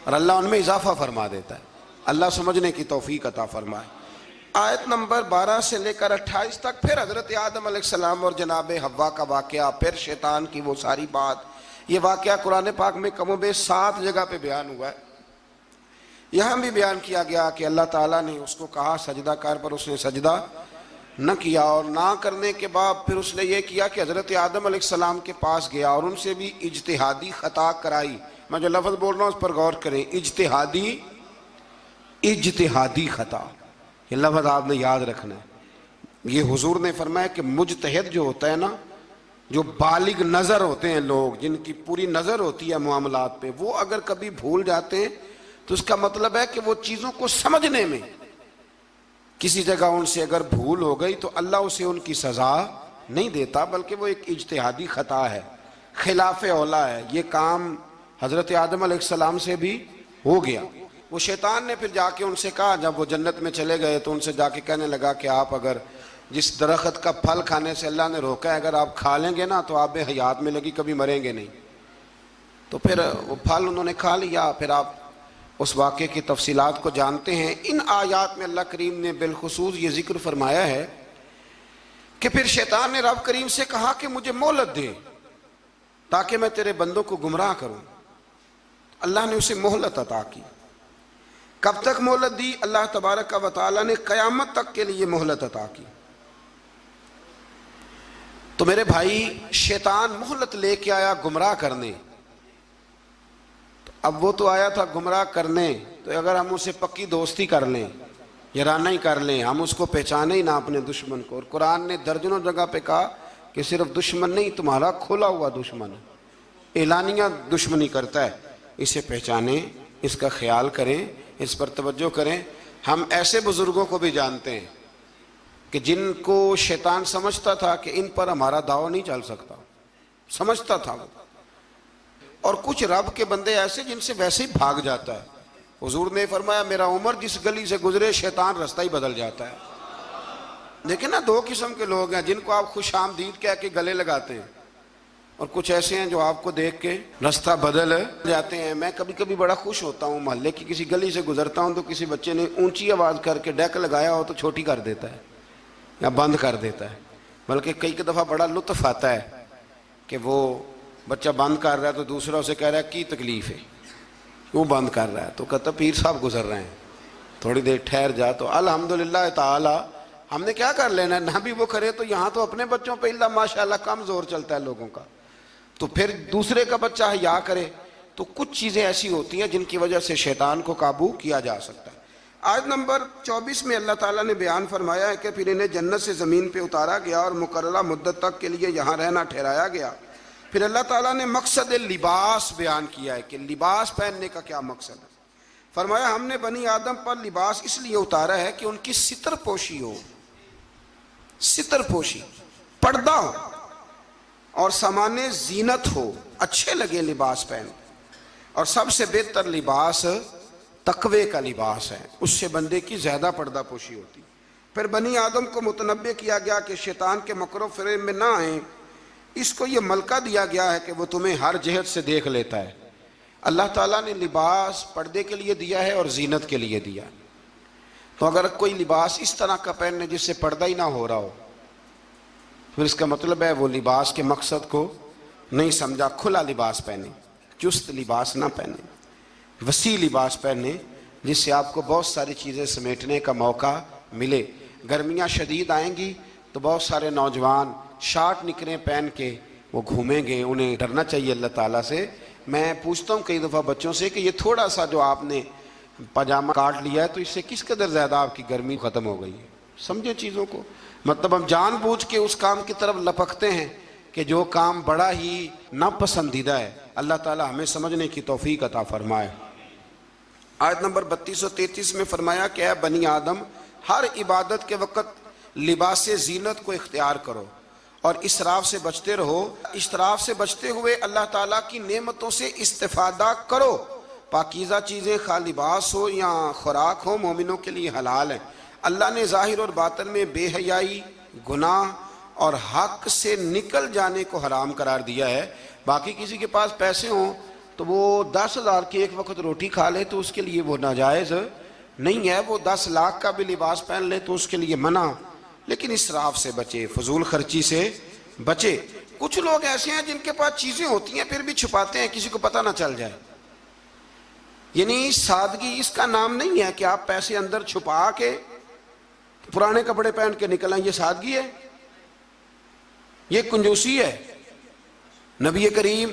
اور اللہ ان میں اضافہ فرما دیتا ہے۔ اللہ سمجھنے کی توفیق عطا فرمائے۔ آیت نمبر 12 سے لے کر 28 تک پھر حضرت آدم علیہ السلام اور جناب حوا کا واقعہ، پھر شیطان کی وہ ساری بات۔ یہ واقعہ قرآن پاک میں کم و بیش 7 جگہ پہ بیان ہوا ہے۔ یہاں بھی بیان کیا گیا کہ اللہ تعالیٰ نے اس کو کہا سجدہ کر، پر اس نے سجدہ نہ کیا، اور نہ کرنے کے بعد پھر اس نے یہ کیا کہ حضرت آدم علیہ السلام کے پاس گیا اور ان سے بھی اجتہادی خطا کرائی۔ میں جو لفظ بول رہا ہوں اس پر غور کریں، اجتہادی خطا، یہ لفظ آپ نے یاد رکھنا ہے۔ یہ حضور نے فرمایا کہ مجتہد جو ہوتا ہے نا، جو بالغ نظر ہوتے ہیں لوگ، جن کی پوری نظر ہوتی ہے معاملات پہ، وہ اگر کبھی بھول جاتے ہیں تو اس کا مطلب ہے کہ وہ چیزوں کو سمجھنے میں کسی جگہ ان سے اگر بھول ہو گئی تو اللہ اسے ان کی سزا نہیں دیتا، بلکہ وہ ایک اجتہادی خطا ہے، خلاف اولا ہے۔ یہ کام حضرت آدم علیہ السلام سے بھی ہو گیا۔ وہ شیطان نے پھر جا کے ان سے کہا، جب وہ جنت میں چلے گئے تو ان سے جا کے کہنے لگا کہ آپ اگر جس درخت کا پھل کھانے سے اللہ نے روکا ہے، اگر آپ کھا لیں گے نا تو آپ میں حیات ملے گی، کبھی مریں گے نہیں۔ تو پھر وہ پھل انہوں نے کھا لیا۔ پھر آپ اس واقعے کی تفصیلات کو جانتے ہیں۔ ان آیات میں اللہ کریم نے بالخصوص یہ ذکر فرمایا ہے کہ پھر شیطان نے رب کریم سے کہا کہ مجھے مہلت دے تاکہ میں تیرے بندوں کو گمراہ کروں۔ اللہ نے اسے مہلت عطا کی۔ کب تک مہلت دی؟ اللہ تبارک و تعالی نے قیامت تک کے لیے مہلت عطا کی۔ تو میرے بھائی، شیطان مہلت لے کے آیا گمراہ کرنے۔ اب وہ تو آیا تھا گمراہ کرنے، تو اگر ہم اسے پکی دوستی کر لیں، یارانہ ہی کر لیں، ہم اس کو پہچانے ہی نہ اپنے دشمن کو۔ اور قرآن نے درجنوں جگہ پہ کہا کہ صرف دشمن نہیں، تمہارا کھلا ہوا دشمن ہے، اعلانیہ دشمنی کرتا ہے، اسے پہچانیں، اس کا خیال کریں، اس پر توجہ کریں۔ ہم ایسے بزرگوں کو بھی جانتے ہیں کہ جن کو شیطان سمجھتا تھا کہ ان پر ہمارا دعویٰ نہیں چل سکتا، سمجھتا تھا وہ۔ اور کچھ رب کے بندے ایسے جن سے ویسے ہی بھاگ جاتا ہے۔ حضور نے فرمایا میرا عمر جس گلی سے گزرے شیطان رستہ ہی بدل جاتا ہے۔ لیکن نا 2 قسم کے لوگ ہیں جن کو آپ خوش آمدید کہہ کے گلے لگاتے ہیں، اور کچھ ایسے ہیں جو آپ کو دیکھ کے رستہ بدل جاتے ہیں۔ میں کبھی کبھی بڑا خوش ہوتا ہوں، محلے کی کسی گلی سے گزرتا ہوں تو کسی بچے نے اونچی آواز کر کے ڈیک لگایا ہو تو چھوٹی کر دیتا ہے یا بند کر دیتا ہے۔ بلکہ کئی دفعہ بڑا لطف آتا ہے کہ وہ بچہ بند کر رہا ہے تو دوسرا اسے کہہ رہا ہے کی تکلیف ہے، کیوں بند کر رہا ہے؟ تو کہتا پیر صاحب گزر رہے ہیں، تھوڑی دیر ٹھہر جا۔ تو الحمدللہ تعالی ہم نے کیا کر لینا ہے، نہ بھی وہ کرے تو یہاں تو اپنے بچوں پہ اللہ ماشاءاللہ کم زور چلتا ہے لوگوں کا، تو پھر دوسرے کا بچہ حیا کرے۔ تو کچھ چیزیں ایسی ہوتی ہیں جن کی وجہ سے شیطان کو قابو کیا جا سکتا ہے۔ آیت نمبر 24 میں اللہ تعالیٰ نے بیان فرمایا ہے کہ پھر انہیں جنت سے زمین پہ اتارا گیا اور مقررہ مدت تک کے لیے یہاں رہنا ٹھہرایا گیا۔ پھر اللہ تعالیٰ نے مقصد لباس بیان کیا ہے کہ لباس پہننے کا کیا مقصد ہے۔ فرمایا ہم نے بنی آدم پر لباس اس لیے اتارا ہے کہ ان کی ستر پوشی ہو، ستر پوشی، پردہ ہو اور سامان زینت ہو، اچھے لگے لباس پہن۔ اور سب سے بہتر لباس تقوی کا لباس ہے، اس سے بندے کی زیادہ پردہ پوشی ہوتی۔ پھر بنی آدم کو متنبہ کیا گیا کہ شیطان کے مکر و فریب میں نہ آئیں، اس کو یہ ملکہ دیا گیا ہے کہ وہ تمہیں ہر جہت سے دیکھ لیتا ہے۔ اللہ تعالیٰ نے لباس پردے کے لیے دیا ہے اور زینت کے لیے دیا ہے۔ تو اگر کوئی لباس اس طرح کا پہنے جس سے پردہ ہی نہ ہو رہا ہو، پھر اس کا مطلب ہے وہ لباس کے مقصد کو نہیں سمجھا۔ کھلا لباس پہنے، چست لباس نہ پہنے، وسیع لباس پہنے جس سے آپ کو بہت ساری چیزیں سمیٹنے کا موقع ملے۔ گرمیاں شدید آئیں گی تو بہت سارے نوجوان شارٹ نکریں پہن کے وہ گھومیں گے، انہیں ڈرنا چاہیے اللہ تعالیٰ سے۔ میں پوچھتا ہوں کئی دفعہ بچوں سے کہ یہ تھوڑا سا جو آپ نے پاجامہ کاٹ لیا ہے تو اس سے کس قدر زیادہ آپ کی گرمی ختم ہو گئی ہے۔ سمجھے چیزوں کو، مطلب ہم جان بوجھ کے اس کام کی طرف لپکتے ہیں کہ جو کام بڑا ہی ناپسندیدہ ہے۔ اللہ تعالیٰ ہمیں سمجھنے کی توفیق عطا فرمائے۔ آیت نمبر 32 و 33 میں فرمایا کہ اے بنی آدم، ہر عبادت کے وقت لباس زینت کو اختیار کرو اور اسراف سے بچتے رہو۔ اسراف سے بچتے ہوئے اللہ تعالیٰ کی نعمتوں سے استفادہ کرو۔ پاکیزہ چیزیں خواہ لباس ہو یا خوراک ہو مومنوں کے لیے حلال ہیں۔ اللہ نے ظاہر اور باطن میں بے حیائی، گناہ اور حق سے نکل جانے کو حرام قرار دیا ہے۔ باقی کسی کے پاس پیسے ہوں تو وہ 10,000 کی ایک وقت روٹی کھا لے تو اس کے لیے وہ ناجائز نہیں ہے، وہ 10 لاکھ کا بھی لباس پہن لے تو اس کے لیے منع۔ لیکن اسراف سے بچے، فضول خرچی سے بچے۔ کچھ لوگ ایسے ہیں جن کے پاس چیزیں ہوتی ہیں پھر بھی چھپاتے ہیں کسی کو پتہ نہ چل جائے۔ یعنی سادگی اس کا نام نہیں ہے کہ آپ پیسے اندر چھپا کے پرانے کپڑے پہن کے نکل آئیں، یہ سادگی ہے، یہ کنجوسی ہے۔ نبی کریم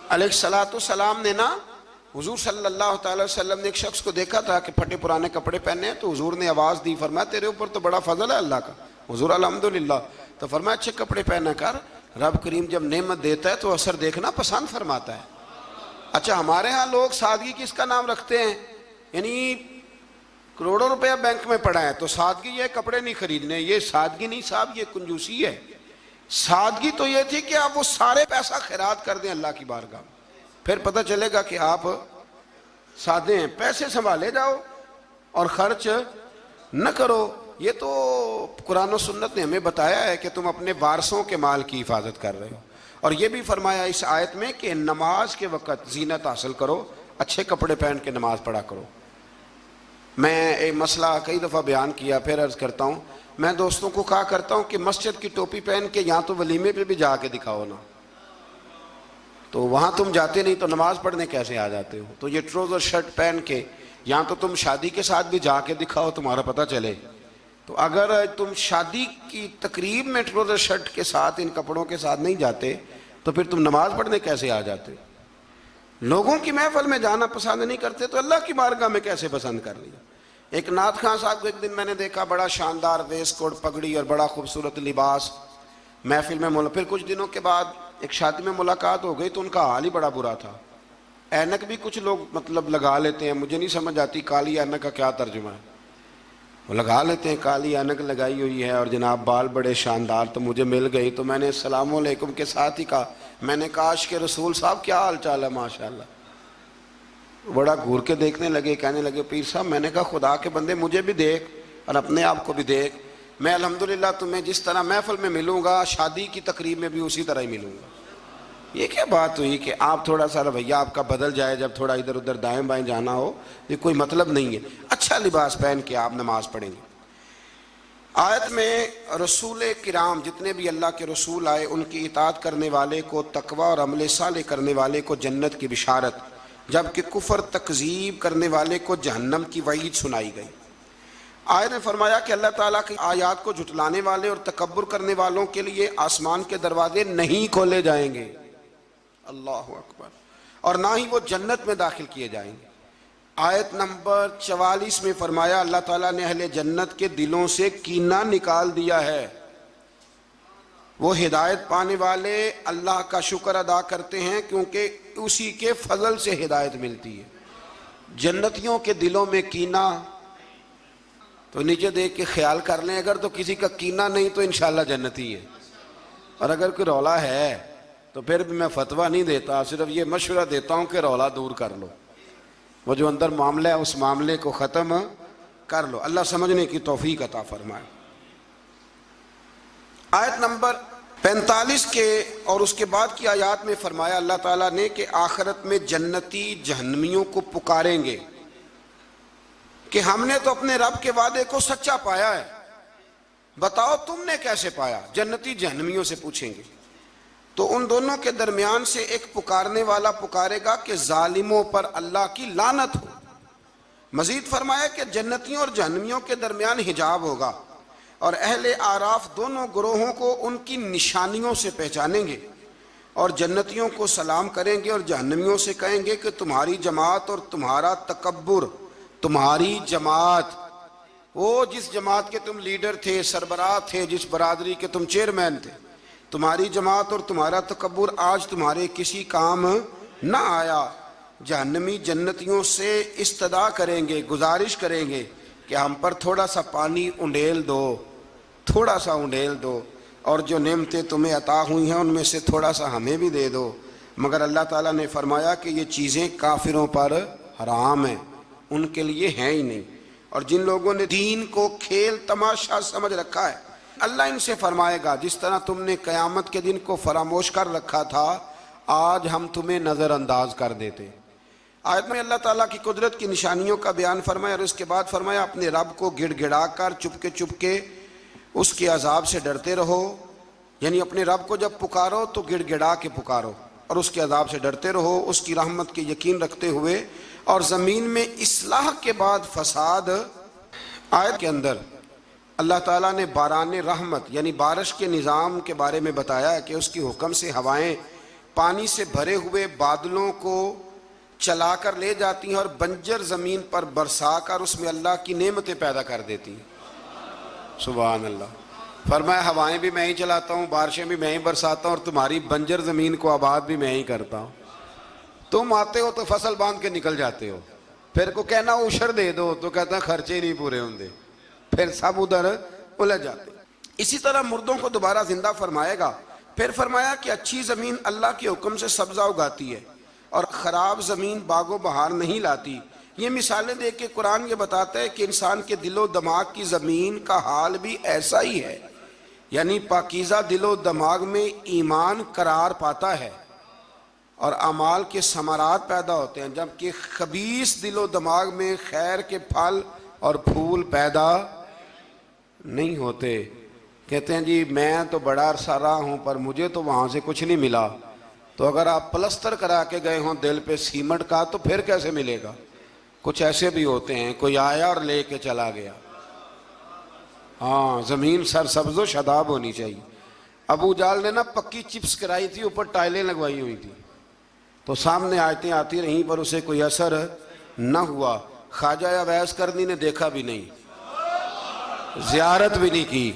علیہ السلام نے نا حضور صلی اللہ تعالی وسلم نے ایک شخص کو دیکھا تھا کہ پھٹے پرانے کپڑے پہنے ہیں، تو حضور نے آواز دی، فرمایا تیرے اوپر تو بڑا فضل ہے اللہ کا۔ حضور الحمدللہ۔ تو فرمایا اچھے کپڑے پہنا کر، رب کریم جب نعمت دیتا ہے تو اثر دیکھنا پسند فرماتا ہے۔ اچھا ہمارے ہاں لوگ سادگی کس کا نام رکھتے ہیں؟ یعنی کروڑوں روپیہ بینک میں پڑا ہے تو سادگی یہ کپڑے نہیں خریدنے، یہ سادگی نہیں صاحب، یہ کنجوسی ہے۔ سادگی تو یہ تھی کہ آپ وہ سارے پیسہ خیرات کر دیں اللہ کی بارگاہ میں، پھر پتہ چلے گا کہ آپ سادے ہیں۔ پیسے سنبھالے جاؤ اور خرچ نہ کرو۔ یہ تو قرآن و سنت نے ہمیں بتایا ہے کہ تم اپنے وارثوں کے مال کی حفاظت کر رہے ہو۔ اور یہ بھی فرمایا اس آیت میں کہ نماز کے وقت زینت حاصل کرو، اچھے کپڑے پہن کے نماز پڑھا کرو۔ میں ایک مسئلہ کئی دفعہ بیان کیا، پھر عرض کرتا ہوں، میں دوستوں کو کہا کرتا ہوں کہ مسجد کی ٹوپی پہن کے یہاں تو ولیمے پہ بھی جا کے دکھاؤ نا، تو وہاں تم جاتے نہیں تو نماز پڑھنے کیسے آ جاتے ہو؟ تو یہ ٹروزر شرٹ پہن کے یہاں تو تم شادی کے ساتھ بھی جا کے دکھاؤ، تمہارا پتہ چلے۔ تو اگر تم شادی کی تقریب میں ٹروزر شرٹ کے ساتھ ان کپڑوں کے ساتھ نہیں جاتے تو پھر تم نماز پڑھنے کیسے آ جاتے؟ لوگوں کی محفل میں جانا پسند نہیں کرتے تو اللہ کی بارگاہ میں کیسے پسند کر لیا؟ ایک نعت خان صاحب کو ایک دن میں نے دیکھا، بڑا شاندار ویسٹ کوٹ پگڑی اور بڑا خوبصورت لباس محفل میں پھر کچھ دنوں کے بعد ایک شادی میں ملاقات ہو گئی تو ان کا حال ہی بڑا برا تھا۔ اینک بھی کچھ لوگ مطلب لگا لیتے ہیں، مجھے نہیں سمجھ آتی کالی اینک کا کیا ترجمہ ہے، وہ لگا لیتے ہیں، کالی اینک لگائی ہوئی ہے اور جناب بال بڑے شاندار۔ تو مجھے مل گئی تو میں نے السلام علیکم کے ساتھ ہی کہا، میں نے کہا عاشق رسول صاحب کیا حال چال ہے؟ ماشاءاللہ۔ بڑا گھور کے دیکھنے لگے، کہنے لگے پیر صاحب، میں نے کہا خدا کے بندے مجھے بھی دیکھ اور اپنے آپ کو بھی دیکھ، میں الحمدللہ تمہیں جس طرح محفل میں ملوں گا شادی کی تقریب میں بھی اسی طرح ہی ملوں گا۔ یہ کیا بات ہوئی کہ آپ تھوڑا سا رویہ آپ کا بدل جائے جب تھوڑا ادھر ادھر دائیں بائیں جانا ہو؟ یہ کوئی مطلب نہیں ہے۔ اچھا لباس پہن کے آپ نماز پڑھیں گے۔ آیت میں رسول کرام جتنے بھی اللہ کے رسول آئے ان کی اطاعت کرنے والے کو تقوی اور عمل صالح کرنے والے کو جنت کی بشارت، جبکہ کفر تکذیب کرنے والے کو جہنم کی وعید سنائی گئی۔ آیت نے فرمایا کہ اللہ تعالیٰ کی آیات کو جھٹلانے والے اور تکبر کرنے والوں کے لیے آسمان کے دروازے نہیں کھولے جائیں گے، اللہ اکبر، اور نہ ہی وہ جنت میں داخل کیے جائیں گے۔ آیت نمبر 44 میں فرمایا اللہ تعالیٰ نے اہل جنت کے دلوں سے کینہ نکال دیا ہے۔ وہ ہدایت پانے والے اللہ کا شکر ادا کرتے ہیں کیونکہ اسی کے فضل سے ہدایت ملتی ہے۔ جنتیوں کے دلوں میں کینہ، تو نیچے دیکھ کے خیال کر لیں، اگر تو کسی کا کینہ نہیں تو انشاءاللہ جنتی ہے، اور اگر کوئی رولا ہے تو پھر بھی میں فتویٰ نہیں دیتا، صرف یہ مشورہ دیتا ہوں کہ رولا دور کر لو، وہ جو اندر معاملہ ہے اس معاملے کو ختم کر لو۔ اللہ سمجھنے کی توفیق عطا فرمائے۔ آیت نمبر 45 کے اور اس کے بعد کی آیات میں فرمایا اللہ تعالیٰ نے کہ آخرت میں جنتی جہنمیوں کو پکاریں گے کہ ہم نے تو اپنے رب کے وعدے کو سچا پایا ہے، بتاؤ تم نے کیسے پایا؟ جنتی جہنمیوں سے پوچھیں گے۔ تو ان دونوں کے درمیان سے ایک پکارنے والا پکارے گا کہ ظالموں پر اللہ کی لعنت ہو۔ مزید فرمایا کہ جنتیوں اور جہنمیوں کے درمیان حجاب ہوگا، اور اہل اعراف دونوں گروہوں کو ان کی نشانیوں سے پہچانیں گے، اور جنتیوں کو سلام کریں گے اور جہنمیوں سے کہیں گے کہ تمہاری جماعت اور تمہارا تکبر، تمہاری جماعت، وہ جس جماعت کے تم لیڈر تھے، سربراہ تھے، جس برادری کے تم چیئرمین تھے، تمہاری جماعت اور تمہارا تکبر آج تمہارے کسی کام نہ آیا۔ جہنمی جنتیوں سے استدعا کریں گے، گزارش کریں گے کہ ہم پر تھوڑا سا پانی انڈیل دو، تھوڑا سا انڈیل دو، اور جو نعمتیں تمہیں عطا ہوئی ہیں ان میں سے تھوڑا سا ہمیں بھی دے دو۔ مگر اللہ تعالیٰ نے فرمایا کہ یہ چیزیں کافروں پر حرام ہیں، ان کے لیے ہیں ہی نہیں۔ اور جن لوگوں نے دین کو کھیل تماشا سمجھ رکھا ہے، اللہ ان سے فرمائے گا جس طرح تم نے قیامت کے دن کو فراموش کر رکھا تھا، آج ہم تمہیں نظر انداز کر دیتے۔ آیت میں اللہ تعالیٰ کی قدرت کی نشانیوں کا بیان فرمایا، اور اس کے بعد فرمایا اپنے رب کو گڑ گڑا کر چپ کے اس کے عذاب سے ڈرتے رہو، یعنی اپنے رب کو جب پکارو تو گڑ گڑا کے پکارو اور اس کے عذاب سے ڈرتے رہو، اس کی رحمت کے یقین رکھتے ہوئے، اور زمین میں اصلاح کے بعد فساد۔ آیت کے اندر اللہ تعالیٰ نے باران رحمت یعنی بارش کے نظام کے بارے میں بتایا کہ اس کی حکم سے ہوائیں پانی سے بھرے ہوئے بادلوں کو چلا کر لے جاتی ہیں اور بنجر زمین پر برسا کر اس میں اللہ کی نعمتیں پیدا کر دیتی ہیں۔ سبحان اللہ۔ فرمایا ہوائیں بھی میں ہی چلاتا ہوں، بارشیں بھی میں ہی برساتا ہوں، اور تمہاری بنجر زمین کو آباد بھی میں ہی کرتا ہوں۔ تم آتے ہو تو فصل باندھ کے نکل جاتے ہو، پھر کو کہنا عشر دے دو تو کہتا ہے خرچے نہیں پورے ہوندے، پھر سب ادھر الجھ جاتے۔ اسی طرح مردوں کو دوبارہ زندہ فرمائے گا۔ پھر فرمایا کہ اچھی زمین اللہ کے حکم سے سبزہ اگاتی ہے اور خراب زمین باغ و بہار نہیں لاتی۔ یہ مثالیں دے کے قرآن یہ بتاتا ہے کہ انسان کے دل و دماغ کی زمین کا حال بھی ایسا ہی ہے، یعنی پاکیزہ دل و دماغ میں ایمان قرار پاتا ہے اور اعمال کے ثمرات پیدا ہوتے ہیں، جبکہ خبیث دل و دماغ میں خیر کے پھل اور پھول پیدا نہیں ہوتے۔ کہتے ہیں جی میں تو بڑا عرصہ رہا ہوں پر مجھے تو وہاں سے کچھ نہیں ملا، تو اگر آپ پلستر کرا کے گئے ہوں دل پہ سیمنٹ کا تو پھر کیسے ملے گا؟ کچھ ایسے بھی ہوتے ہیں، کوئی آیا اور لے کے چلا گیا۔ ہاں، زمین سرسبز و شاداب ہونی چاہیے۔ ابو جال نے نا پکی چپس کرائی تھی، اوپر ٹائلیں لگوائی ہوئی تھی، تو سامنے آیتیں آتی رہیں پر اسے کوئی اثر نہ ہوا۔ خواجہ اویس کرنی نے دیکھا بھی نہیں، زیارت بھی نہیں کی،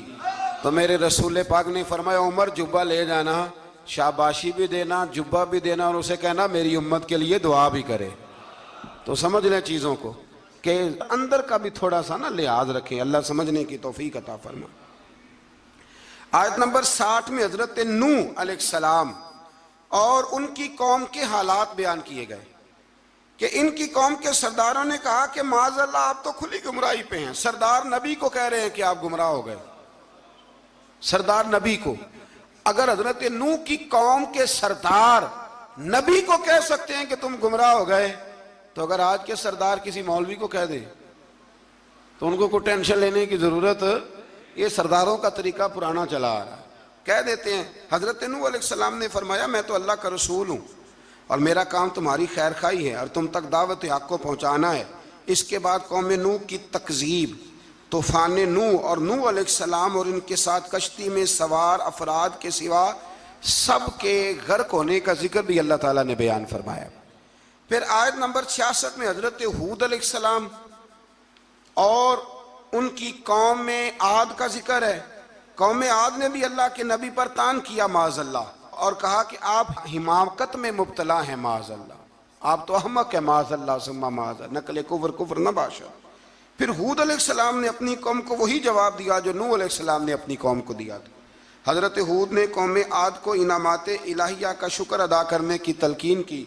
تو میرے رسول پاک نے فرمایا عمر جبہ لے جانا، شاباشی بھی دینا، جبہ بھی دینا، اور اسے کہنا میری امت کے لیے دعا بھی کرے۔ تو سمجھ لیں چیزوں کو کہ اندر کا بھی تھوڑا سا نا لحاظ رکھیں۔ اللہ سمجھنے کی توفیق عطا فرمائے۔ آیت نمبر 60 میں حضرت نوح علیہ السلام اور ان کی قوم کے حالات بیان کیے گئے کہ ان کی قوم کے سرداروں نے کہا کہ معاذ اللہ آپ تو کھلی گمراہی پہ ہیں۔ سردار نبی کو کہہ رہے ہیں کہ آپ گمراہ ہو گئے، سردار نبی کو۔ اگر حضرت نوح کی قوم کے سردار نبی کو کہہ سکتے ہیں کہ تم گمراہ ہو گئے، تو اگر آج کے سردار کسی مولوی کو کہہ دیں تو ان کو کوئی ٹینشن لینے کی ضرورت، یہ سرداروں کا طریقہ پرانا چلا آ رہا ہے، کہہ دیتے ہیں۔ حضرت نوح علیہ السلام نے فرمایا میں تو اللہ کا رسول ہوں اور میرا کام تمہاری خیر خواہی ہے اور تم تک دعوت حق کو پہنچانا ہے۔ اس کے بعد قوم نوح کی تکذیب، طوفان نوح اور نوح علیہ السلام اور ان کے ساتھ کشتی میں سوار افراد کے سوا سب کے غرق ہونے کا ذکر بھی اللہ تعالیٰ نے بیان فرمایا۔ پھر آیت نمبر 66 میں حضرت ہود علیہ السلام اور ان کی قوم عاد کا ذکر ہے۔ قوم عاد نے بھی اللہ کے نبی پر طعن کیا معاذ اللہ، اور کہا کہ آپ حماقت میں مبتلا ہیں معاذ اللہ، آپ تو احمق ہیں معاذ اللہ ثم معاذ اللہ، نقل کفر نہ باشا۔ پھر ہود علیہ السلام نے اپنی قوم کو وہی جواب دیا جو نوح علیہ السلام نے اپنی قوم کو دیا تھا۔ حضرت ہود نے قوم عاد کو انعامات الہیہ کا شکر ادا کرنے کی تلقین کی،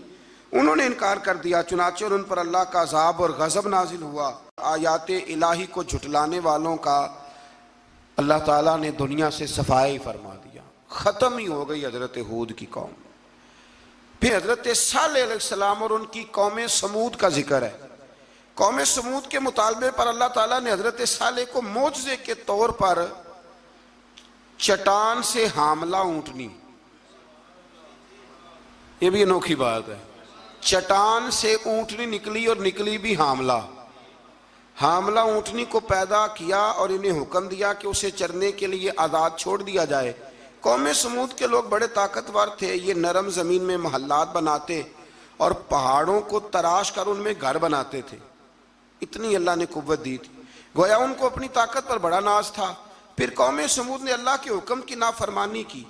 انہوں نے انکار کر دیا، چنانچہ ان پر اللہ کا عذاب اور غضب نازل ہوا۔ آیات الہی کو جھٹلانے والوں کا اللہ تعالیٰ نے دنیا سے صفائی فرما دیا، ختم ہی ہو گئی حضرت ہود کی قوم۔ پھر حضرت صالح علیہ السلام اور ان کی قوم سمود کا ذکر ہے۔ قوم سمود کے مطالبے پر اللہ تعالیٰ نے حضرت صالح کو معجزے کے طور پر چٹان سے حاملہ اونٹنی، یہ بھی انوکھی بات ہے، چٹان سے اونٹنی نکلی اور نکلی بھی حاملہ۔ حاملہ اونٹنی کو پیدا کیا اور انہیں حکم دیا کہ اسے چرنے کے لیے آزاد چھوڑ دیا جائے۔ قوم سمود کے لوگ بڑے طاقتور تھے، یہ نرم زمین میں محلات بناتے اور پہاڑوں کو تراش کر ان میں گھر بناتے تھے، اتنی اللہ نے قوت دی تھی، گویا ان کو اپنی طاقت پر بڑا ناز تھا۔ پھر قوم سمود نے اللہ کے حکم کی نافرمانی کی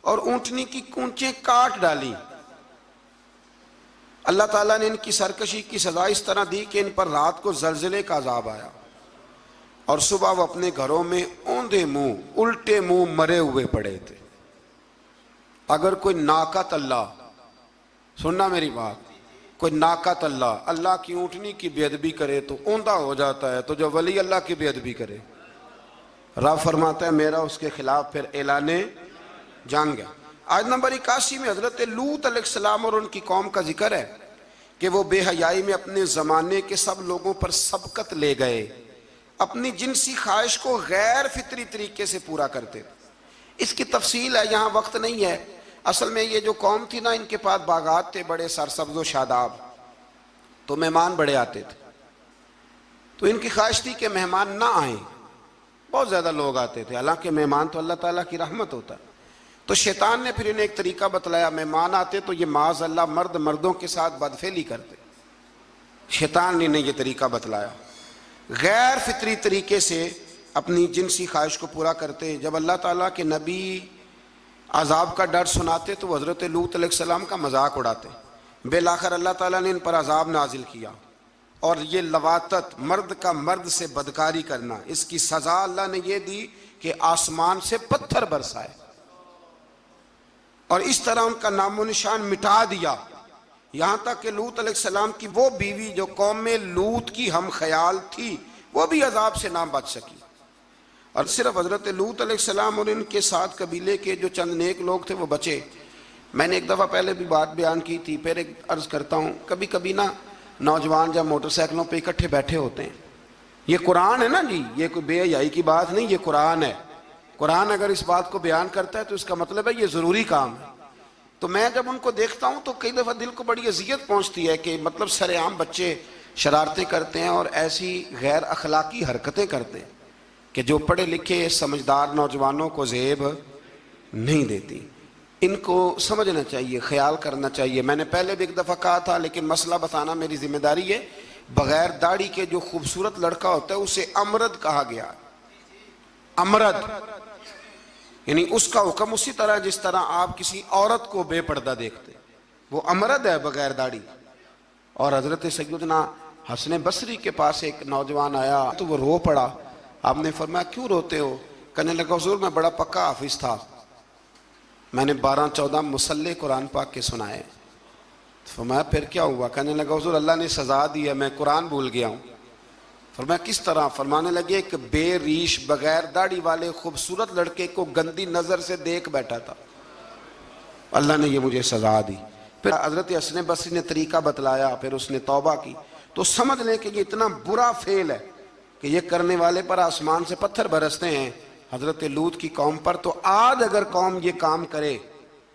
اور اونٹنی کی کونچیں کاٹ ڈالی۔ اللہ تعالیٰ نے ان کی سرکشی کی سزا اس طرح دی کہ ان پر رات کو زلزلے کا عذاب آیا، اور صبح وہ اپنے گھروں میں اوندے منہ الٹے منہ مرے ہوئے پڑے تھے۔ اگر کوئی ناقت اللہ، سننا میری بات، کوئی ناقت اللہ کی اونٹنی کی بے ادبی کرے تو اوندا ہو جاتا ہے، تو جو ولی اللہ کی بے ادبی کرے، رب فرماتا ہے میرا اس کے خلاف پھر اعلان جنگ ہے۔ آیت نمبر 81 میں حضرت لوط علیہ السلام اور ان کی قوم کا ذکر ہے کہ وہ بے حیائی میں اپنے زمانے کے سب لوگوں پر سبقت لے گئے، اپنی جنسی خواہش کو غیر فطری طریقے سے پورا کرتے تھے۔ اس کی تفصیل ہے، یہاں وقت نہیں ہے۔ اصل میں یہ جو قوم تھی نا، ان کے پاس باغات تھے بڑے سرسبز و شاداب، تو مہمان بڑے آتے تھے، تو ان کی خواہش تھی کہ مہمان نہ آئیں، بہت زیادہ لوگ آتے تھے، حالانکہ مہمان تو اللہ تعالیٰ کی رحمت ہوتا ہے۔ تو شیطان نے پھر انہیں ایک طریقہ بتلایا، مہمان آتے تو یہ معاذ اللہ مردوں کے ساتھ بدفعلی کرتے، شیطان نے انہیں یہ طریقہ بتلایا، غیر فطری طریقے سے اپنی جنسی خواہش کو پورا کرتے۔ جب اللہ تعالیٰ کے نبی عذاب کا ڈر سناتے تو حضرت لوط علیہ السلام کا مذاق اڑاتے، بالآخر اللہ تعالیٰ نے ان پر عذاب نازل کیا، اور یہ لواطت، مرد کا مرد سے بدکاری کرنا، اس کی سزا اللہ نے یہ دی کہ آسمان سے پتھر برسائے، اور اس طرح ان کا نام و نشان مٹا دیا، یہاں تک کہ لوط علیہ السلام کی وہ بیوی جو قوم میں لوط کی ہم خیال تھی، وہ بھی عذاب سے نہ بچ سکی۔ اور صرف حضرت لوط علیہ السلام اور ان کے ساتھ قبیلے کے جو چند نیک لوگ تھے وہ بچے۔ میں نے ایک دفعہ پہلے بھی بات بیان کی تھی، پھر ایک عرض کرتا ہوں، کبھی کبھی نا نوجوان جب موٹر سائیکلوں پہ اکٹھے بیٹھے ہوتے ہیں، یہ قرآن ہے نا جی، یہ کوئی بے حیائی کی بات نہیں، یہ قرآن ہے۔ قرآن اگر اس بات کو بیان کرتا ہے تو اس کا مطلب ہے یہ ضروری کام ہے۔ تو میں جب ان کو دیکھتا ہوں تو کئی دفعہ دل کو بڑی اذیت پہنچتی ہے کہ مطلب سر عام بچے شرارتیں کرتے ہیں اور ایسی غیر اخلاقی حرکتیں کرتے ہیں کہ جو پڑھے لکھے سمجھدار نوجوانوں کو زیب نہیں دیتی۔ ان کو سمجھنا چاہیے، خیال کرنا چاہیے۔ میں نے پہلے بھی ایک دفعہ کہا تھا، لیکن مسئلہ بتانا میری ذمہ داری ہے، بغیر داڑھی کے جو خوبصورت لڑکا ہوتا ہے اسے امرد کہا گیا، امرد، یعنی اس کا حکم اسی طرح جس طرح آپ کسی عورت کو بے پردہ دیکھتے، وہ امرد ہے بغیر داڑھی۔ اور حضرت سیدنا حسن بصری کے پاس ایک نوجوان آیا تو وہ رو پڑا، آپ نے فرمایا کیوں روتے ہو؟ کہنے لگا حضور میں بڑا پکا حافظ تھا، میں نے 12-14 مصلے قرآن پاک کے سنائے۔ فرمایا پھر کیا ہوا؟ کہنے لگا حضور اللہ نے سزا دی ہے، میں قرآن بھول گیا ہوں۔ فرمایا کس طرح؟ فرمانے لگے کہ بے ریش بغیر داڑھی والے خوبصورت لڑکے کو گندی نظر سے دیکھ بیٹھا تھا، اللہ نے یہ مجھے سزا دی۔ پھر حضرت حسن بصری نے طریقہ بتلایا، پھر اس نے توبہ کی، تو سمجھ لیں کہ یہ اتنا برا فعل ہے کہ یہ کرنے والے پر آسمان سے پتھر برستے ہیں۔ حضرت لوط کی قوم پر تو آج اگر قوم یہ کام کرے،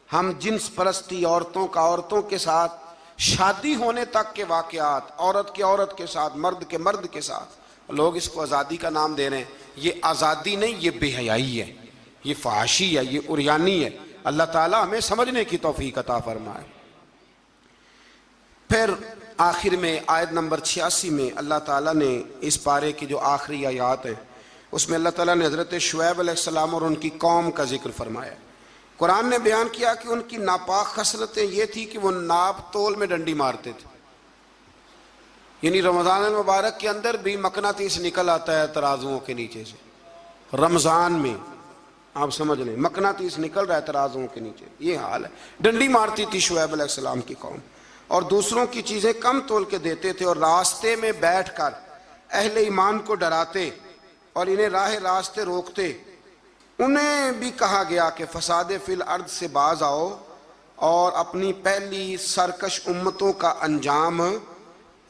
ہم جنس پرستی، عورتوں کے ساتھ شادی ہونے تک کے واقعات، عورت کے عورت کے ساتھ، مرد کے مرد کے ساتھ، لوگ اس کو آزادی کا نام دے رہے ہیں۔ یہ آزادی نہیں، یہ بے حیائی ہے، یہ فحاشی ہے، یہ عریانی ہے۔ اللہ تعالیٰ ہمیں سمجھنے کی توفیق عطا فرمائے۔ پھر آخر میں آیت نمبر 86 میں اللہ تعالیٰ نے اس پارے کی جو آخری آیات ہیں اس میں اللہ تعالیٰ نے حضرت شعیب علیہ السلام اور ان کی قوم کا ذکر فرمایا۔ قرآن نے بیان کیا کہ ان کی ناپاک خصلتیں یہ تھی کہ وہ ناپ تول میں ڈنڈی مارتے تھے، یعنی رمضان المبارک کے اندر بھی مقناطیس نکل آتا ہے ترازوؤں کے نیچے سے، رمضان میں آپ سمجھ لیں مقناطیس نکل رہا ہے ترازوؤں کے نیچے، یہ حال ہے۔ ڈنڈی مارتی تھی شعیب علیہ السلام کی قوم، اور دوسروں کی چیزیں کم تول کے دیتے تھے، اور راستے میں بیٹھ کر اہل ایمان کو ڈراتے اور انہیں راہ راستے روکتے۔ انہیں بھی کہا گیا کہ فساد فی الارض سے باز آؤ اور اپنی پہلی سرکش امتوں کا انجام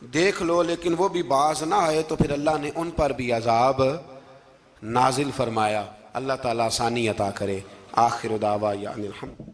دیکھ لو، لیکن وہ بھی باز نہ آئے تو پھر اللہ نے ان پر بھی عذاب نازل فرمایا۔ اللہ تعالیٰ آسانی عطا کرے۔ آخر دعوانا الحمد۔